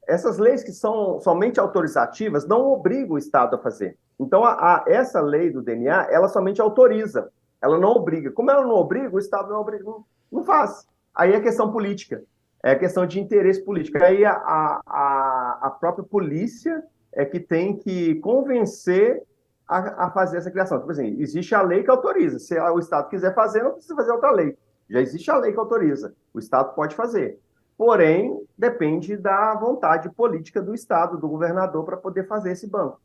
Essas leis que são somente autorizativas não obrigam o Estado a fazer. Então, essa lei do DNA, ela somente autoriza, ela não obriga. Como ela não obriga, o Estado não obriga, não faz. Aí é questão política, é questão de interesse político. Aí a própria polícia é que tem que convencer a fazer essa criação. Tipo assim, existe a lei que autoriza. Se o Estado quiser fazer, não precisa fazer outra lei. Já existe a lei que autoriza. O Estado pode fazer. Porém, depende da vontade política do Estado, do governador, para poder fazer esse banco.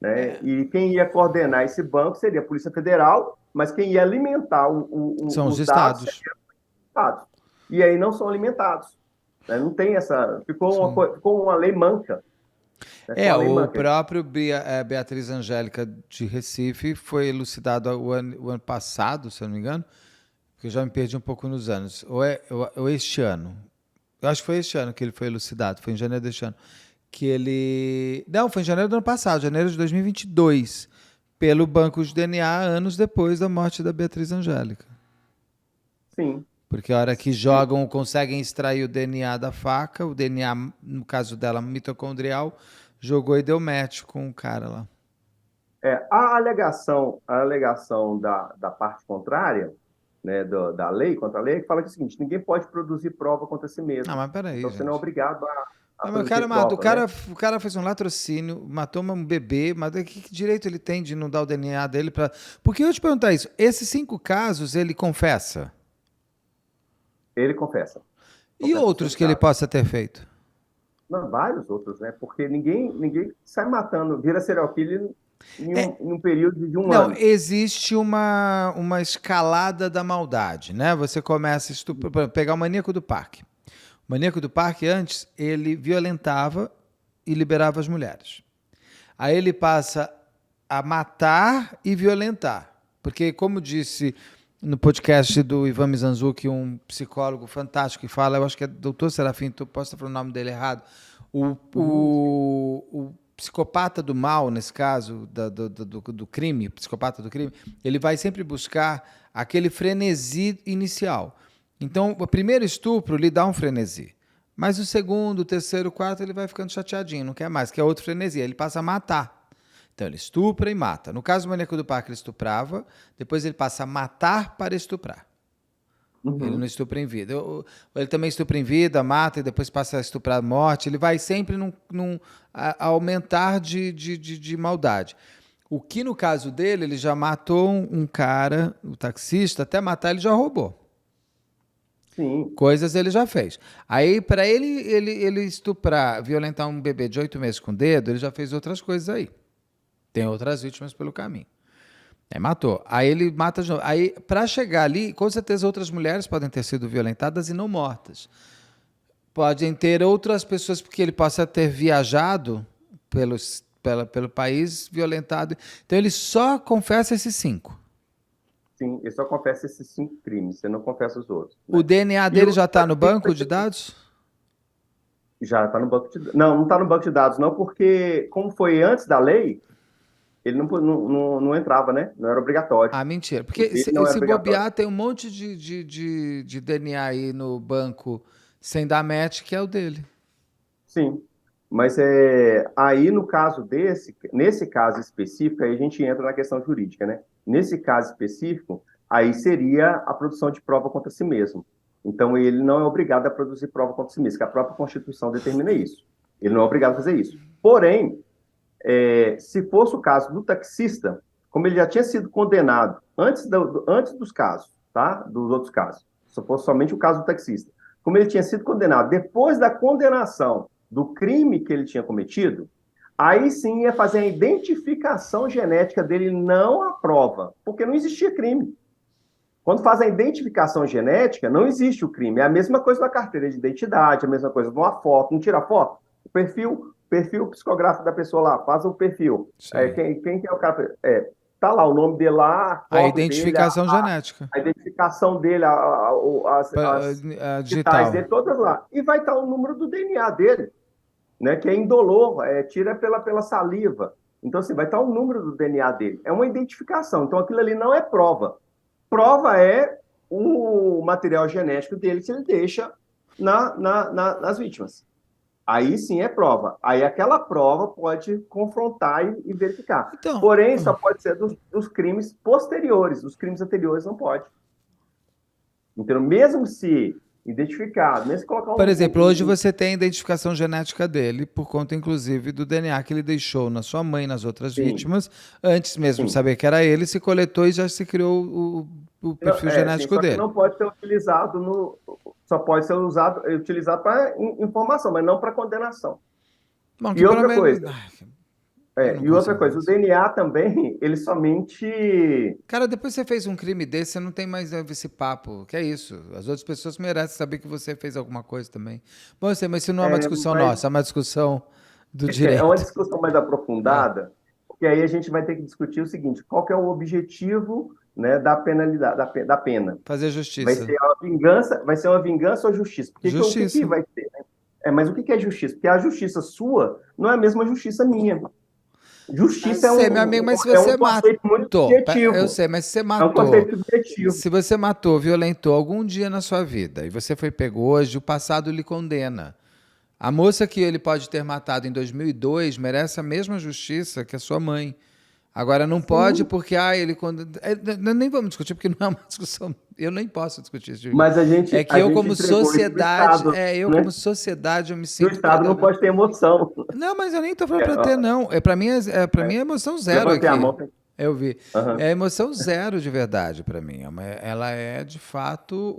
Né? E quem ia coordenar esse banco seria a Polícia Federal, mas quem ia alimentar São os os dados estados. seriam os estados. E aí não são alimentados. Né? Não tem essa. Ficou uma lei manca. Né? Uma lei O manca. próprio Beatriz Angélica de Recife foi elucidado o ano passado, se eu não me engano, porque eu já me perdi um pouco nos anos. Ou este ano. Eu acho que foi este ano que ele foi elucidado, foi em janeiro deste ano. Não, foi em janeiro do ano passado, janeiro de 2022, pelo banco de DNA, anos depois da morte da Beatriz Angélica. Sim. Porque a hora que conseguem extrair o DNA da faca, o DNA, no caso dela, mitocondrial, jogou e deu match com o cara lá. A alegação da parte contrária, né, da lei, contra a lei, que fala que é o seguinte: ninguém pode produzir prova contra si mesmo. Mas peraí, então gente. você não é obrigado a Mas produzir prova, né? o cara fez um latrocínio, matou um bebê, mas que direito ele tem de não dar o DNA dele para? Porque eu te perguntar isso, esses 5 casos ele confessa? Ele confessa. E outros que ele possa ter feito? Não, vários outros, né? Porque ninguém sai matando, vira serial killer em um período de um ano. Não, existe uma escalada da maldade, né? Você começa a pegar o maníaco do parque. O maníaco do parque, antes, ele violentava e liberava as mulheres. Aí ele passa a matar e violentar. Porque, como disse no podcast do Ivan Mizanzuki, um psicólogo fantástico que fala, eu acho que é Dr. Serafim, posso estar falando o nome dele errado, o psicopata do mal, nesse caso, do crime, psicopata do crime, ele vai sempre buscar aquele frenesi inicial. Então, o primeiro estupro lhe dá um frenesi. Mas o segundo, o terceiro, o quarto, ele vai ficando chateadinho, não quer mais, quer outro frenesi. Ele passa a matar. Então, ele estupra e mata. No caso do maníaco do parque, ele estuprava, depois ele passa a matar para estuprar. Ele não estupra em vida. Ele também estupra em vida, mata e depois passa a estuprar morte. Ele vai sempre a aumentar de maldade. O que, no caso dele, ele já matou um cara, o taxista, até matar ele já roubou. Sim. Coisas ele já fez. Aí, para ele estuprar, violentar um bebê de 8 meses com o dedo, ele já fez outras coisas aí. Tem outras vítimas pelo caminho. Matou. Aí ele mata de novo. Aí, para chegar ali, com certeza outras mulheres podem ter sido violentadas e não mortas. Podem ter outras pessoas, porque ele possa ter viajado pelo país violentado. Então, ele só confessa esses 5. Sim, ele só confessa esses 5 crimes, você não confessa os outros. Né? O DNA dele já está no banco de dados? Já está no banco de dados. Não está no banco de dados, não, porque, como foi antes da lei, ele não entrava, né? Não era obrigatório. Ah, mentira. Porque se bobear, tem um monte de DNA aí no banco sem dar match, que é o dele. Sim. Mas aí, no caso nesse caso específico, aí a gente entra na questão jurídica, né? Nesse caso específico, aí seria a produção de prova contra si mesmo. Então, ele não é obrigado a produzir prova contra si mesmo, que a própria Constituição determina isso. Ele não é obrigado a fazer isso. Porém, se fosse o caso do taxista, como ele já tinha sido condenado antes dos casos, tá? Dos outros casos, se fosse somente o caso do taxista, como ele tinha sido condenado depois da condenação do crime que ele tinha cometido, aí sim ia fazer a identificação genética dele, não a prova, porque não existia crime. Quando faz a identificação genética, não existe o crime. É a mesma coisa da carteira de identidade, a mesma coisa de uma foto. Não tira foto? O perfil psicográfico da pessoa lá, faz o perfil. Quem que é o cara? Tá lá o nome dele lá, a identificação genética. A identificação dele, as digitais dele, todas lá. E vai estar o número do DNA dele, né, que é indolor, tira pela saliva. Então, assim, vai estar o número do DNA dele. É uma identificação. Então, aquilo ali não é prova. Prova é o material genético dele que ele deixa nas vítimas. Aí sim é prova. Aí aquela prova pode confrontar e verificar. Então, Porém, só pode ser dos crimes posteriores. Os crimes anteriores não pode. Então, mesmo se identificado, mesmo se colocar por exemplo, hoje você tem a identificação genética dele, por conta, inclusive, do DNA que ele deixou na sua mãe e nas outras Sim, vítimas. Antes mesmo de sim. saber que era ele, se coletou e já se criou o Não, perfil sim, genético só que dele. não pode ser utilizado só pode ser utilizado para informação, mas não para condenação. Bom, que E pelo outra menos. coisa, Ai, eu não e outra consigo ver coisa, o isso. DNA também, ele somente Cara, depois que você fez um crime desse, você não tem mais esse papo. Que é isso? As outras pessoas merecem saber que você fez alguma coisa também. Bom, eu sei, mas isso não é uma discussão mas nossa, é uma discussão do é uma direito. discussão mais É. aprofundada, porque aí a gente vai ter que discutir o seguinte: qual que é o objetivo, né, da penalidade, da pena? Fazer justiça. Vai ser uma vingança ou justiça? Porque o que que Justiça. vai ser? Mas o que que é justiça? Porque a justiça sua não é a mesma justiça minha. Eu Justiça sei, meu amigo, mas se é um você conceito muito matou, eu subjetivo. sei, mas se você É um matou, conceito subjetivo. se você matou, violentou algum dia na sua vida e você foi pego hoje, o passado lhe condena. A moça que ele pode ter matado em 2002 merece a mesma justiça que a sua mãe. Agora não pode Sim, porque ele quando nem vamos discutir porque não é uma discussão. Eu nem posso discutir isso. mas É que a eu gente como entregou isso para o sociedade, Estado, né? eu me E o sinto Estado não cada. pode ter emoção. Não, mas eu nem tô falando pra ter Ó, não. É para mim para mim é emoção zero levantei a aqui. mão. Eu vi. Aham. É emoção zero de verdade pra mim. Ela é de fato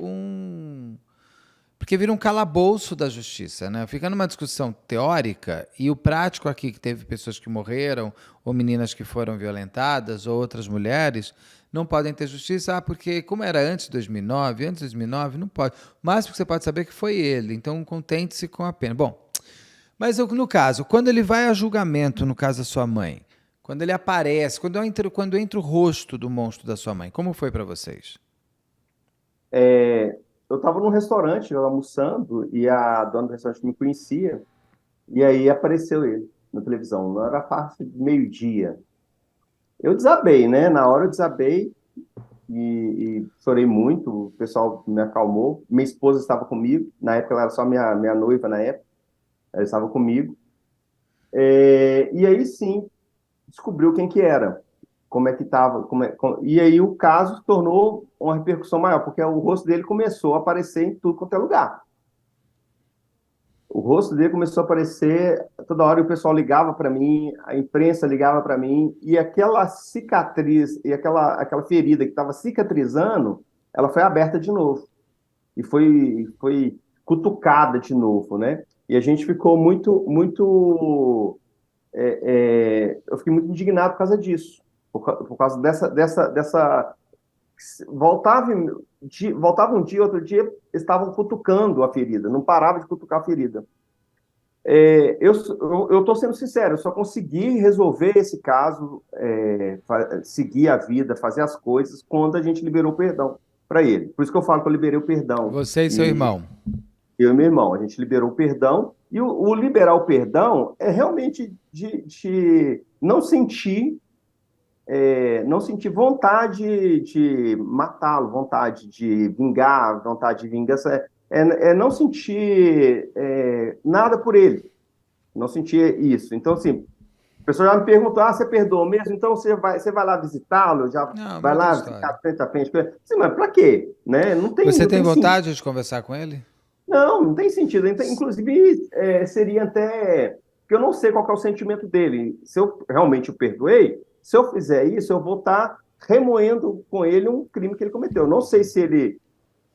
porque vira um calabouço da justiça, né? Fica numa discussão teórica e o prático aqui, que teve pessoas que morreram, ou meninas que foram violentadas, ou outras mulheres, não podem ter justiça, porque como era antes de 2009, não pode. O máximo que você pode saber é que foi ele, então contente-se com a pena. Bom, mas no caso, quando ele vai a julgamento, no caso da sua mãe, quando ele aparece, quando entra o rosto do monstro da sua mãe, como foi pra vocês? Eu estava num restaurante almoçando e a dona do restaurante me conhecia e aí apareceu ele na televisão. Não era parte de meio-dia. Eu desabei, né? Na hora eu desabei e chorei muito. O pessoal me acalmou. Minha esposa estava comigo. Na época ela era só minha noiva na época. Ela estava comigo. E aí sim descobriu quem que era, como é que estava, e aí o caso se tornou uma repercussão maior, porque o rosto dele começou a aparecer em tudo quanto é lugar. O rosto dele começou a aparecer toda hora e o pessoal ligava para mim, a imprensa ligava para mim, e aquela cicatriz, e aquela ferida que estava cicatrizando, ela foi aberta de novo, e foi cutucada de novo, né? E a gente ficou eu fiquei muito indignado por causa disso, por causa dessa voltava, voltava um dia, outro dia, estavam cutucando a ferida, não parava de cutucar a ferida. Eu estou sendo sincero, eu só consegui resolver esse caso, seguir a vida, fazer as coisas, quando a gente liberou o perdão para ele. Por isso que eu falo que eu liberei o perdão. Você e seu E irmão. eu e meu irmão, a gente liberou o perdão, e o liberar o perdão é realmente de não sentir vontade de matá-lo, vontade de vingar, vontade de vingança, é não sentir nada por ele, não sentir isso. Então, assim, a pessoa já me perguntou, você perdoou mesmo? Então você vai lá visitá-lo, já Não, uma vai outra lá ficar história. frente a frente com ele? Sim, mas para quê? Né? Você Não tem tem sentido. vontade de conversar com ele? Não tem sentido. Inclusive, seria até. Porque eu não sei qual que é o sentimento dele. Se eu realmente o perdoei, se eu fizer isso, eu vou estar remoendo com ele um crime que ele cometeu. Eu não sei se ele.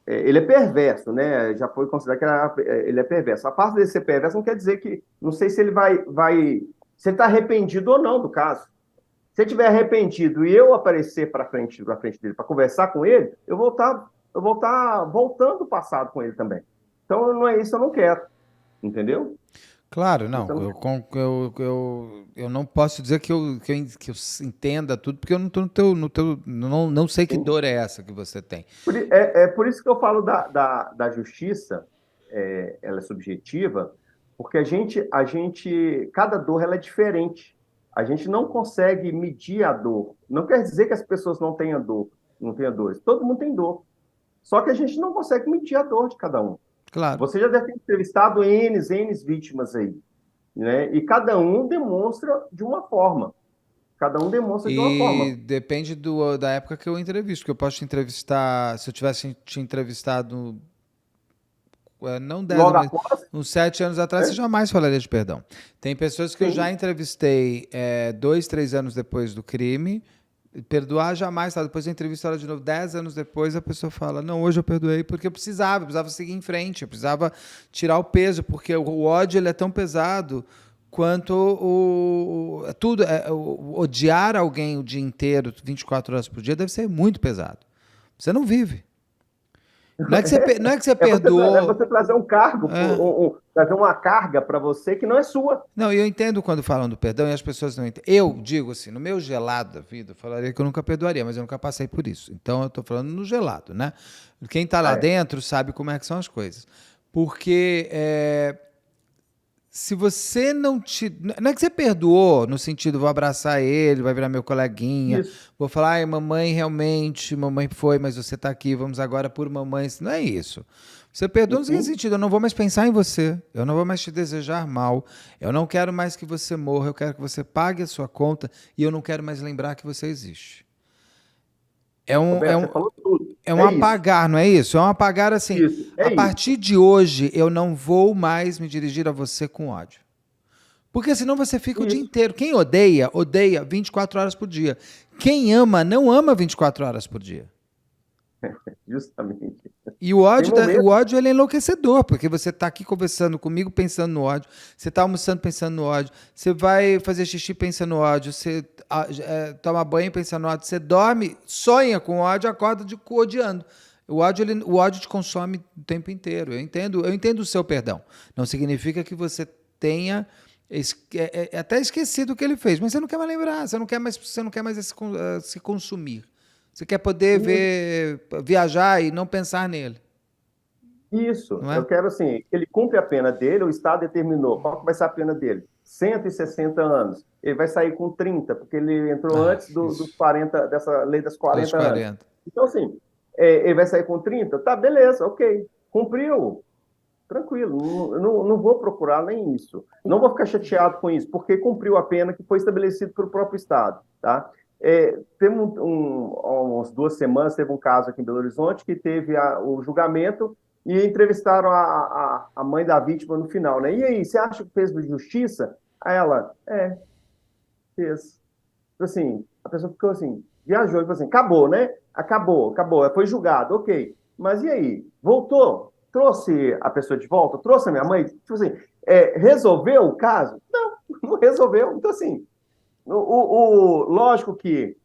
Ele é perverso, né? Já foi considerado ele é perverso. A parte dele ser perverso não quer dizer que. Não sei se ele se ele está arrependido ou não do caso. Se ele estiver arrependido e eu aparecer para frente dele para conversar com ele, eu vou estar voltando o passado com ele também. Então, não é isso, eu não quero. Entendeu? Claro, não. Isso eu não Eu, quero. eu não posso dizer que eu entenda tudo, porque eu não estou no teu, não sei que Sim. dor é essa que você tem. É por isso que eu falo da justiça, ela é subjetiva, porque cada dor ela é diferente. A gente não consegue medir a dor. Não quer dizer que as pessoas não tenham dor, não tenham dores. Todo mundo tem dor. Só que a gente não consegue medir a dor de cada um. Claro. Você já deve ter entrevistado N vítimas aí, né? E cada um demonstra de uma forma. Cada um demonstra de uma E forma. depende da época que eu entrevisto, porque eu posso te entrevistar, se eu tivesse te entrevistado, não 10 Logo mas após, uns 7 anos atrás, você né? jamais falaria de perdão. Tem pessoas que eu já Sim. entrevistei 2, 3 anos depois do crime, perdoar jamais, tá? Depois eu entrevisto ela de novo, 10 anos depois, a pessoa fala, não, hoje eu perdoei porque eu precisava seguir em frente, eu precisava tirar o peso, porque o ódio ele é tão pesado quanto tudo, odiar alguém o dia inteiro, 24 horas por dia, deve ser muito pesado. Você não vive. Não é que você É perdoou. você trazer um cargo, É. trazer uma carga para você que não é sua. Não, e eu entendo quando falam do perdão e as pessoas não entendem. Eu digo assim, no meu gelado da vida, eu falaria que eu nunca perdoaria, mas eu nunca passei por isso. Então eu estou falando no gelado, né? Quem está lá É, dentro sabe como é que são as coisas. Porque se você não te. Não é que você perdoou, no sentido, vou abraçar ele, vai virar meu coleguinha, isso. vou falar, ai, mamãe, realmente, mamãe foi, mas você está aqui, vamos agora por mamãe. Não é isso. Você perdoa no seguinte Uhum. sentido, eu não vou mais pensar em você, eu não vou mais te desejar mal, eu não quero mais que você morra, eu quero que você pague a sua conta e eu não quero mais lembrar que você existe. É um, é Roberto, um, você falou tudo. é um É isso. apagar, não é isso? É um apagar assim, Isso. a É partir isso. de hoje eu não vou mais me dirigir a você com ódio. Porque senão você fica o dia Isso. inteiro. Quem odeia, odeia 24 horas por dia. Quem ama, não ama 24 horas por dia. Justamente. E o Tem ódio, o momentos. ódio ele é enlouquecedor, porque você está aqui conversando comigo pensando no ódio, você está almoçando pensando no ódio, você vai fazer xixi pensando no ódio, você toma banho pensando no ódio, você dorme, sonha com ódio, acorda odiando. O ódio te consome o tempo inteiro. Eu entendo o seu perdão. Não significa que você tenha até esquecido o que ele fez, mas você não quer mais lembrar, você não quer mais se consumir. Você quer poder ver, viajar e não pensar nele, Isso, não eu é? quero assim, ele cumpre a pena dele, o Estado determinou qual que vai ser a pena dele. 160 anos. Ele vai sair com 30, porque ele entrou Ah, antes dos isso. 40, dessa lei das Dos 40 anos. 40. Então, assim, ele vai sair com 30, tá, beleza, ok. Cumpriu, tranquilo, não vou procurar nem isso. Não vou ficar chateado com isso, porque cumpriu a pena que foi estabelecida pelo próprio Estado, tá? Temos há umas 2 semanas, teve um caso aqui em Belo Horizonte que teve o julgamento e entrevistaram a mãe da vítima no final, né? E aí, você acha que fez justiça? Aí ela, fez. Assim, a pessoa ficou assim, viajou e falou assim, acabou, né? Acabou, foi julgado, ok. Mas e aí? Voltou? Trouxe a pessoa de volta? Trouxe a minha mãe? Tipo assim, resolveu o caso? Não, não resolveu. Então, assim, lógico que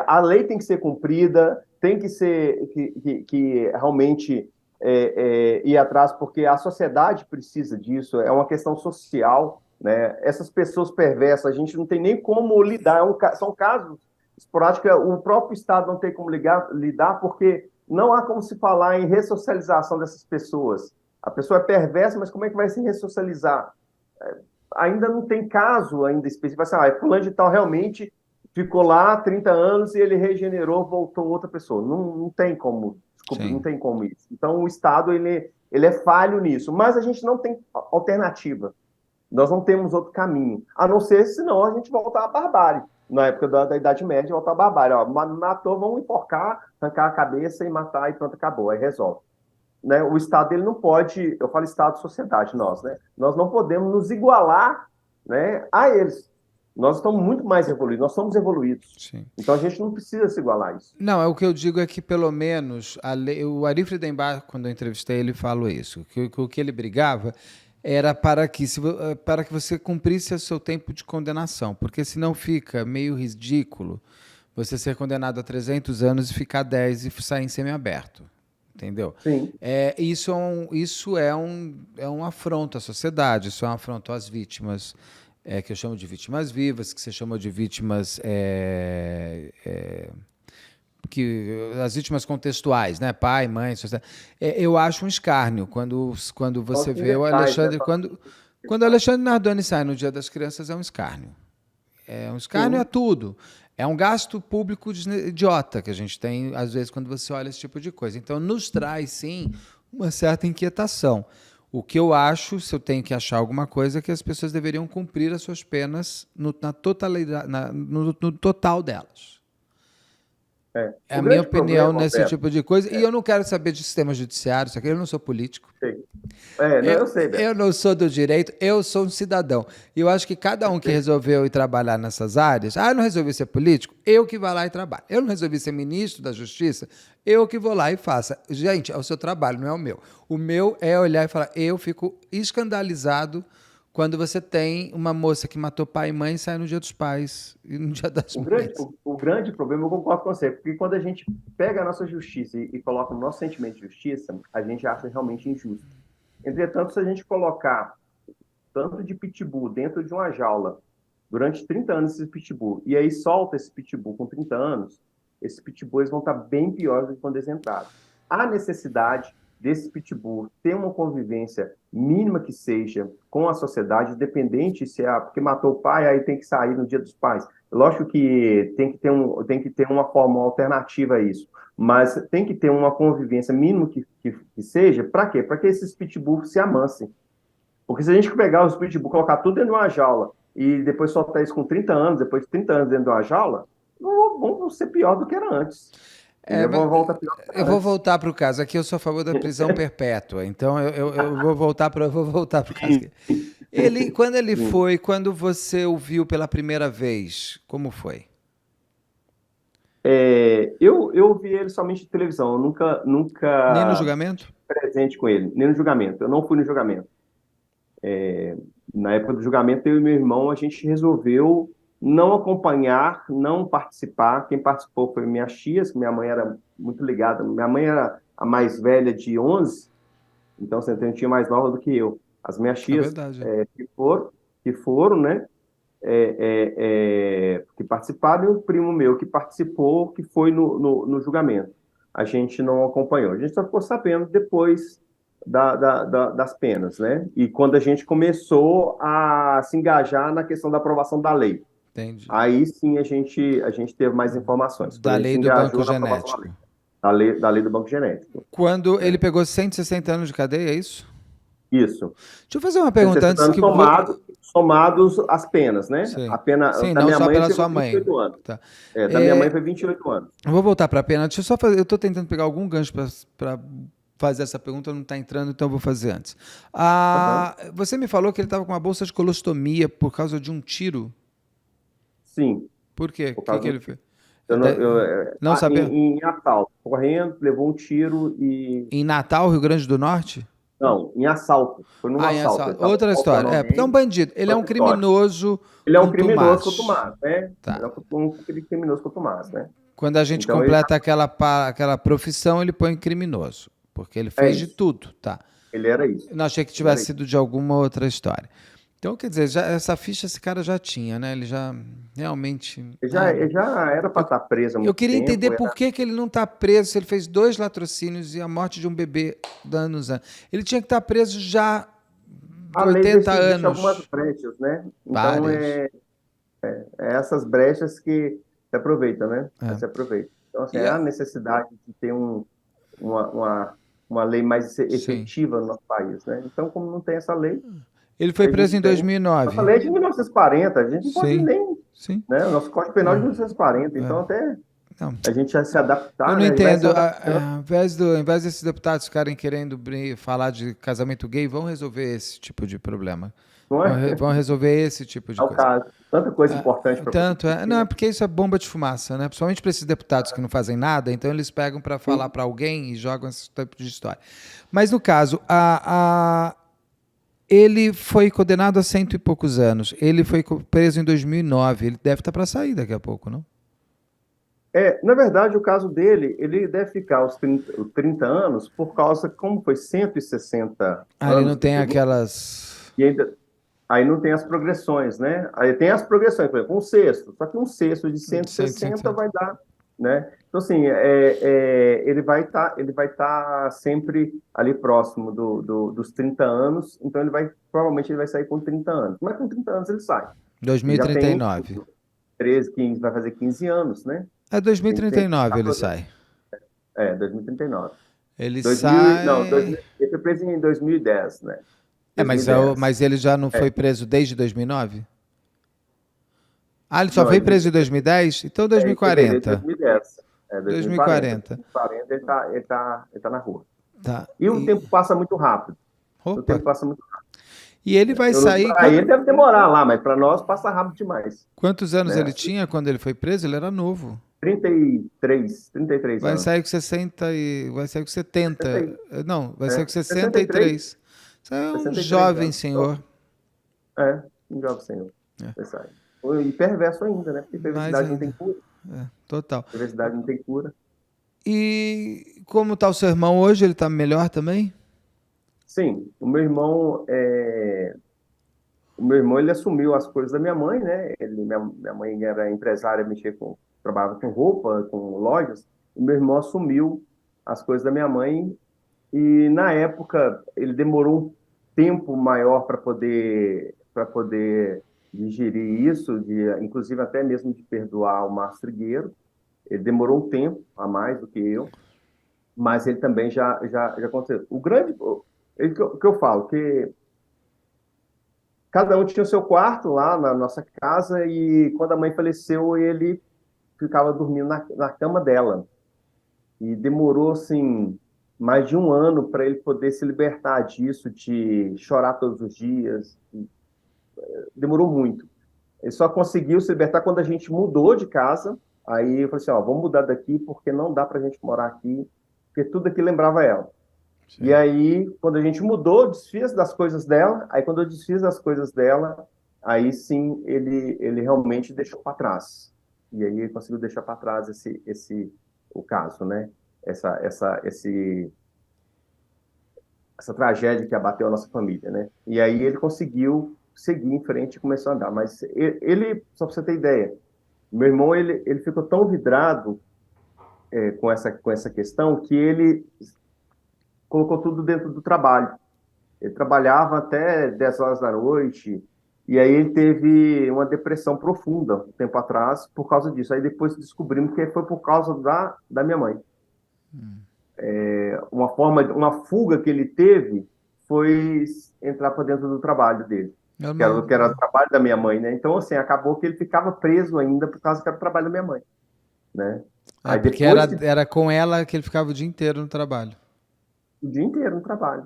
a lei tem que ser cumprida, tem que ser que realmente ir atrás, porque a sociedade precisa disso, é uma questão social, né? Essas pessoas perversas, a gente não tem nem como lidar, são casos esporádicos, o próprio Estado não tem como lidar, porque não há como se falar em ressocialização dessas pessoas. A pessoa é perversa, mas como é que vai se ressocializar? Ainda não tem caso ainda específico, assim, fulano de tal realmente ficou lá 30 anos e ele regenerou, voltou outra pessoa. Não tem como descobrir, não Sim. tem como isso. Então o Estado ele é falho nisso, mas a gente não tem alternativa. Nós não temos outro caminho, a não ser senão a gente voltar à barbárie. Na época da Idade Média, voltar à barbárie. Ó, matou, vamos enforcar, arrancar a cabeça e matar e pronto, acabou, aí resolve, né? O Estado ele não pode, eu falo Estado sociedade, nós, né? Nós não podemos nos igualar, né, a eles. Nós estamos muito mais evoluídos, nós somos evoluídos. Sim. Então a gente não precisa se igualar a isso. Não, o que eu digo é que pelo menos o Ari Friedenbach, quando eu entrevistei ele, falou isso. Que o que ele brigava era para que você cumprisse o seu tempo de condenação, porque senão fica meio ridículo você ser condenado a 300 anos e ficar 10 e sair em semiaberto. Entendeu? Sim. Isso é um afronto à sociedade, isso é um afronto às vítimas, que eu chamo de vítimas vivas, que você chamou de vítimas as vítimas contextuais, né? Pai, mãe, sociedade. Eu acho um escárnio quando São você vê o universais, né? Alexandre. Quando o Alexandre Nardoni sai no Dia das Crianças, é um escárnio. É um escárnio a Sim, tudo. É um gasto público idiota que a gente tem, às vezes, quando você olha esse tipo de coisa. Então, nos traz, sim, uma certa inquietação. O que eu acho, se eu tenho que achar alguma coisa, é que as pessoas deveriam cumprir as suas penas na totalidade, no total delas. É O a minha grande opinião problema, nesse Alberto, tipo de coisa. E eu não quero saber de sistema judiciário, isso aqui, eu não sou político. sei. Não, Eu, eu sei, Beto. eu não sou do direito, eu sou um cidadão. E eu acho que cada um que Sei. resolveu ir trabalhar nessas áreas, eu não resolvi ser político, eu que vou lá e trabalho. Eu não resolvi ser ministro da Justiça, eu que vou lá e faça. Gente, é o seu trabalho, não é o meu. O meu é olhar e falar, eu fico escandalizado quando você tem uma moça que matou pai e mãe e sai no Dia dos Pais e no Dia das Mães. O grande problema, eu concordo com você, porque quando a gente pega a nossa justiça e coloca o nosso sentimento de justiça, a gente acha realmente injusto. Entretanto, se a gente colocar tanto de pitbull dentro de uma jaula durante 30 anos esse pitbull, e aí solta esse pitbull com 30 anos, esses pitbulls vão estar bem piores do que quando eles entraram. Há necessidade desse pitbull ter uma convivência mínima que seja com a sociedade, independente se é porque matou o pai, aí tem que sair no Dia dos Pais. Lógico que tem que ter uma forma alternativa a isso, mas tem que ter uma convivência mínima que seja, para quê? Para que esses pitbulls se amansem. Porque se a gente pegar os pitbull, colocar tudo dentro de uma jaula e depois soltar isso com 30 anos, depois de 30 anos dentro de uma jaula, vão ser pior do que era antes. É, Entendeu? mas Vão voltar pior do que eu era vou antes. voltar para o caso. Aqui eu sou a favor da prisão perpétua. Então eu vou voltar para o caso. Sim, Quando ele sim. foi, quando você o viu pela primeira vez, como foi? Eu vi ele somente de televisão, eu Nem no nunca julgamento? tive presente com ele, nem no julgamento. Eu não fui no julgamento. Na época do julgamento, eu e meu irmão, a gente resolveu não acompanhar, não participar. Quem participou foi minhas tias, que minha mãe era muito ligada. Minha mãe era a mais velha de 11, então você tem uma tia mais nova do que eu. As minhas É tias verdade. que foram, né, que participaram, e o primo meu que participou, que foi no julgamento. A gente não acompanhou. A gente só ficou sabendo depois das penas, né? E quando a gente começou a se engajar na questão da aprovação da lei. Entendi. Aí sim a gente teve mais informações. Quando Da a gente lei se do banco engajou na aprovação da lei. genético. Da lei do banco genético. Quando ele Né? pegou 160 anos de cadeia, é isso? Isso. Deixa eu fazer uma pergunta 160 antes anos que. somados as penas, né? Sim. A pena Sim, da não minha só mãe pela chegou sua a mãe. 28 anos. Tá. Da minha mãe foi 28 anos. Eu vou voltar para a pena. Deixa eu só fazer. Eu estou tentando pegar algum gancho para fazer essa pergunta, não está entrando, então eu vou fazer antes. Aham. Você me falou que ele estava com uma bolsa de colostomia por causa de um tiro. Sim, Por quê? O por que, causa que do ele tiro. fez? Eu não, eu, Não sabia? em assalto, correndo, levou um tiro e. Em Natal, Rio Grande do Norte? Não, em assalto. Foi num Em assalto. Ele assalto. estava Outra história. assaltando Porque é um alguém. bandido. Ele é um Outra história. criminoso Ele é um criminoso contumaz. contumaz, né? Ele Tá. é um criminoso contumaz, né? Quando a gente Então ele completa aquela profissão, ele põe criminoso. Porque ele é fez de isso. tudo, tá? Ele era isso. Eu não achei que Ele era tivesse isso. sido de alguma outra história. Então, quer dizer, essa ficha esse cara já tinha, né? Ele já realmente. Ele já era para Eu, estar preso há eu muito queria entender tempo. por que, que ele não está preso se ele fez 2 latrocínios e a morte de um bebê danos anos. Ele tinha que estar preso já A lei 80 deixa algumas anos. brechas, né? Então, Várias. é essas brechas que se aproveitam, né? É. Se aproveita. Então, assim, E há necessidade de ter uma lei mais sim. efetiva no nosso país, né? Então, como não tem essa lei, Ele a foi preso gente em tem. Nossa 2009. lei é de 1940, a gente não pode Sim. nem. Sim. Né? O nosso Código Penal é de 1940, então É. até Não. a gente já se Eu adaptar, não né? Vai se entendo. adaptando. Ao invés desses deputados ficarem querendo falar de casamento gay, vão resolver esse tipo de problema. Não é? Vão resolver esse tipo de É o coisa. caso. Tanta coisa importante para poder Tanto é. discutir, Não, é né? porque isso é bomba de fumaça, né? Principalmente para esses deputados que não fazem nada, então eles pegam para falar Sim. para alguém e jogam esse tipo de história. Mas no caso, ele foi condenado a 100 e poucos anos. Ele foi preso em 2009. Ele deve estar para sair daqui a pouco, não? Na verdade, o caso dele, ele deve ficar os 30 anos por causa, como foi 160 Ele não anos que tem pegou, aquelas. e ainda, aí não tem as progressões, né? Aí tem as progressões, por exemplo, um sexto, só que um sexto de 160 vai dar, né? Então, assim, ele vai estar sempre ali próximo dos 30 anos, então provavelmente ele vai sair com 30 anos. Mas com 30 anos ele sai. Ele já tem 2039. 13, 15, vai fazer 15 anos, né? É Tem que ter 2039 ele 14 sai. 2039. Ele 2000, não, sai. ele foi preso em 2010, né? Mas 2010. ele já não É, foi preso desde 2009? Ah, ele só não, foi preso em 2010? Então em fevereiro de 2040. 2010. 2040. 2040. 2040 ele tá na rua. Tá. E o tempo passa muito rápido. O Opa. tempo passa muito rápido. E ele vai sair. Para ele deve demorar lá, mas para nós passa rápido demais, Quantos anos né? ele tinha quando ele foi preso? Ele era novo. 33 Vai anos. sair com 60 e. Vai sair com 70. 60, Não, vai sair com 63, 63. Você é um 63 jovem anos. Então, senhor. um jovem senhor. É. Você sabe. E perverso ainda, né? Porque Mais perversidade não tem ainda. cura. É, total. Perversidade não tem cura. E como tá o seu irmão hoje? Ele tá melhor também? Sim, o meu irmão ele assumiu as coisas da minha mãe, né? Minha mãe era empresária, trabalhava com roupa, com lojas. E meu irmão assumiu as coisas da minha mãe e na época ele demorou um tempo maior para poder digerir isso, inclusive até mesmo de perdoar o Márcio Trigueiro. Ele demorou um tempo a mais do que eu, mas ele também já aconteceu. O que eu falo, que cada um tinha o seu quarto lá na nossa casa e quando a mãe faleceu, ele ficava dormindo na cama dela. E demorou, assim, mais de um ano para ele poder se libertar disso, de chorar todos os dias. Demorou muito. Ele só conseguiu se libertar quando a gente mudou de casa. Aí eu falei assim, ó, vamos mudar daqui porque não dá para a gente morar aqui, porque tudo aqui lembrava ela. E Sim. aí, quando a gente mudou, desfiz das coisas dela. Aí, quando eu desfiz das coisas dela, aí sim ele realmente deixou para trás. E aí ele conseguiu deixar para trás o caso, né? Essa tragédia que abateu a nossa família, né? E aí ele conseguiu seguir em frente e começou a andar. Mas ele, só para você ter ideia, meu irmão ele ficou tão vidrado com essa questão que ele colocou tudo dentro do trabalho. Ele trabalhava até 10 horas da noite, e aí ele teve uma depressão profunda um tempo atrás por causa disso. Aí depois descobrimos que foi por causa da minha mãe. Uma fuga que ele teve foi entrar para dentro do trabalho dele, Normal. que era o trabalho da minha mãe, né? Então, assim, acabou que ele ficava preso ainda por causa que era o trabalho da minha mãe, né? É, Aí porque depois era com ela que ele ficava o dia inteiro no trabalho. o dia inteiro no trabalho.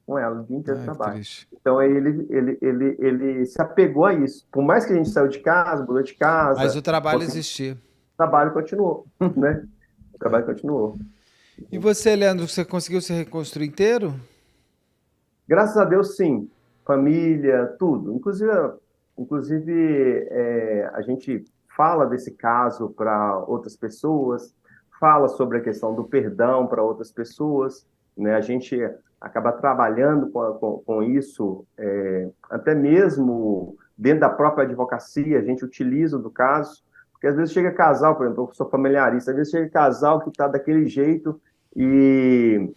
Com ela, o dia inteiro de Ai, que trabalho. triste. Então, aí ele se apegou a isso. Por mais que a gente saiu de casa, mudou de Mas casa, o trabalho o existia. trabalho continuou, né? O trabalho continuou. E você, Leandro, você conseguiu se reconstruir inteiro? Graças a Deus, sim. Família, tudo. Inclusive, a gente fala desse caso para outras pessoas, fala sobre a questão do perdão para outras pessoas, né? A gente acaba trabalhando com isso, até mesmo dentro da própria advocacia, a gente utiliza do caso, porque às vezes chega casal, por exemplo, eu sou familiarista, às vezes chega casal que está daquele jeito e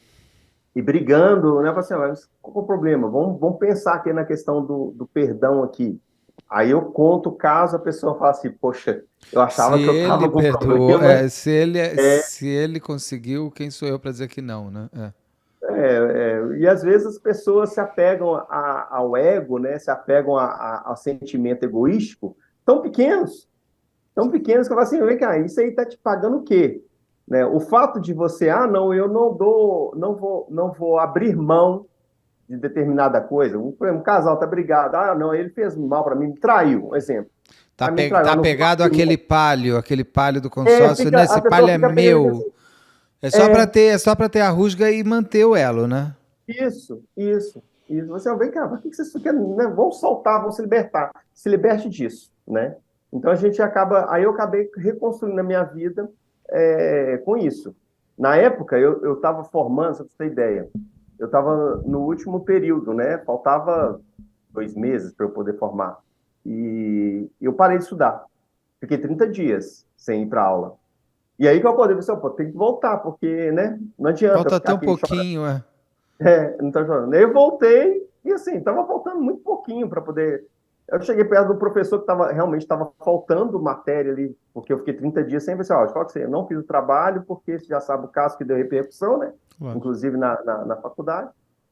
brigando, né? Fala assim, mas qual é o problema? Vamos pensar aqui na questão do perdão aqui. Aí eu conto o caso, a pessoa fala assim, poxa, eu Se achava que eu ele estava com perdoou, problema. se ele conseguiu, quem sou eu para dizer que não, né? É. E às vezes as pessoas se apegam ao ego, né? Se apegam ao sentimento egoístico, tão pequenos que eu falo assim, vem cá, isso aí tá te pagando o quê? Né? O fato de você, não, eu não vou abrir mão de determinada coisa. Por exemplo, um casal tá brigado, não, ele fez mal para mim, me traiu, um exemplo. Me traiu, Tá não vou pegado abrir mão. aquele palio do consórcio, né? A Esse palio pessoa é fica pegando meu. assim, É só para ter a rusga e manter o elo, né? isso. Você vem cá, por que você quer, né? Vamos soltar, vamos se libertar. Se liberte disso, né? Então aí eu acabei reconstruindo a minha vida com isso. Na época, eu estava formando, pra você ter ideia, eu estava no último período, né? Faltava 2 meses para eu poder formar. E eu parei de estudar. Fiquei 30 dias sem ir para aula. E aí que eu acordei e falei assim, pô, tem que voltar, porque, né? Não adianta eu Falta ficar até um aqui chorando. pouquinho, é. Não tá chorando. Aí eu voltei e, assim, tava faltando muito pouquinho para poder Eu cheguei perto do professor que realmente estava faltando matéria ali, porque eu fiquei 30 dias sem ver assim, ó, fala que você, eu não fiz o trabalho, porque você já sabe o caso que deu repercussão, né? Lógico. Inclusive na faculdade.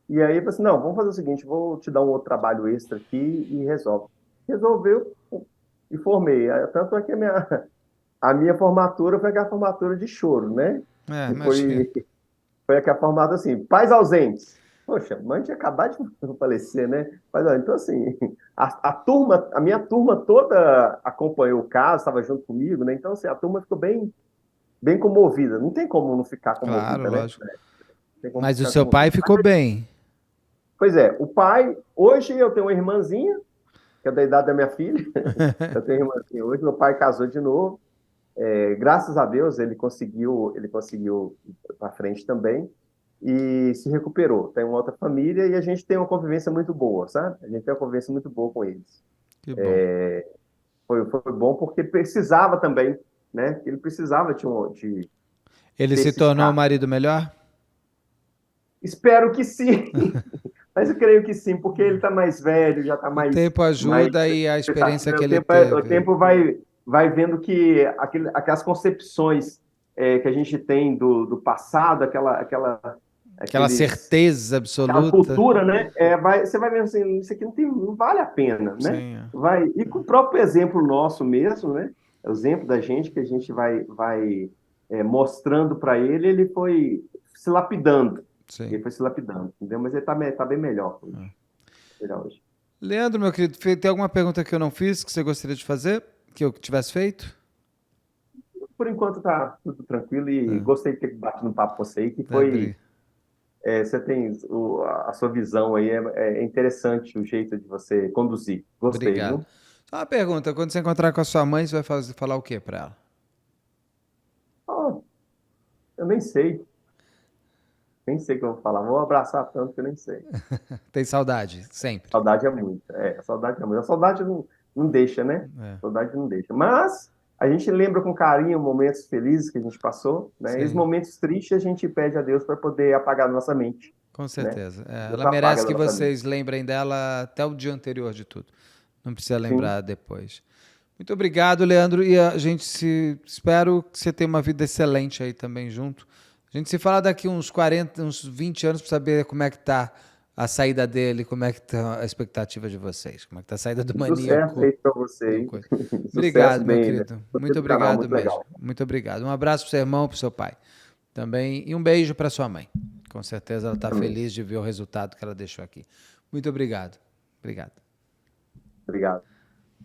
E aí eu falei assim, não, vamos fazer o seguinte, vou te dar um outro trabalho extra aqui e resolve. Resolveu e formei. Tanto é que a minha formatura foi aquela formatura de choro, né? É, Que imagina. foi aquela formatura assim, pais ausentes. Poxa, mãe tinha acabado de falecer, né? Mas, ó, então, assim, a minha turma toda acompanhou o caso, estava junto comigo, né? Então, assim, a turma ficou bem comovida. Não tem como não ficar Claro, comovida, né? lógico. Não tem como Mas o ficar seu pai comovida. ficou bem. Pois é, o pai, hoje eu tenho uma irmãzinha, que é da idade da minha filha. Eu tenho uma irmãzinha hoje, meu pai casou de novo. Graças a Deus ele conseguiu ir para frente também e se recuperou. Tem uma outra família e a gente tem uma convivência muito boa, sabe? A gente tem uma convivência muito boa com eles. Que bom. Foi bom porque precisava também, né? Ele precisava de Ele ter se esses tornou um casos. marido melhor? Espero que sim, mas eu creio que sim, porque ele está mais velho, já está O mais, tempo mais ajuda e a experiência que o ele tempo, o teve. tempo vai vendo que aquelas concepções que a gente tem do passado, Aquela aqueles, certeza aquela absoluta. cultura, né? Você vai vendo assim, isso aqui não vale a pena, né? Sim. E com o próprio exemplo nosso mesmo, né? O exemplo da gente que a gente vai mostrando para ele, ele foi se lapidando. Sim. Ele foi se lapidando, entendeu? Mas ele tá bem melhor hoje. Melhor hoje. Leandro, meu querido, tem alguma pergunta que eu não fiz que você gostaria de fazer? Que eu tivesse feito? Por enquanto tá tudo tranquilo e Tá. gostei de ter batido um papo com você aí, que Tá, você tem a sua visão aí, é interessante o jeito de você conduzir. Gostei, obrigado. viu? Só uma pergunta: quando você encontrar com a sua mãe, você vai falar o que para ela? Oh, eu nem sei o que eu vou falar. Vou abraçar tanto que eu nem sei. Tem saudade, sempre. Saudade é muito. A saudade é muito. A saudade não deixa, né? É, A saudade não deixa. Mas a gente lembra com carinho momentos felizes que a gente passou, né? E os sim, momentos tristes a gente pede a Deus para poder apagar da nossa mente, com né? certeza. É, Deus ela apaga merece da que nossa mente. vocês lembrem dela até o dia anterior de tudo. Não precisa Sim, lembrar depois. Muito obrigado, Leandro. E a gente se. Espero que você tenha uma vida excelente aí também junto. A gente se fala daqui uns 40, uns 20 anos para saber como é que tá a saída dele, como é que tá a expectativa de vocês, como é que tá a saída do tudo certo maníaco. aí para você, Do hein? coisa. Sucesso Obrigado, meu bem, né? querido. Você Muito do canal, obrigado muito mesmo. legal. Muito obrigado. Um abraço pro seu irmão, pro seu pai também. E um beijo para sua mãe. Com certeza ela está Amém. feliz de ver o resultado que ela deixou aqui. Muito obrigado. Obrigado. Obrigado.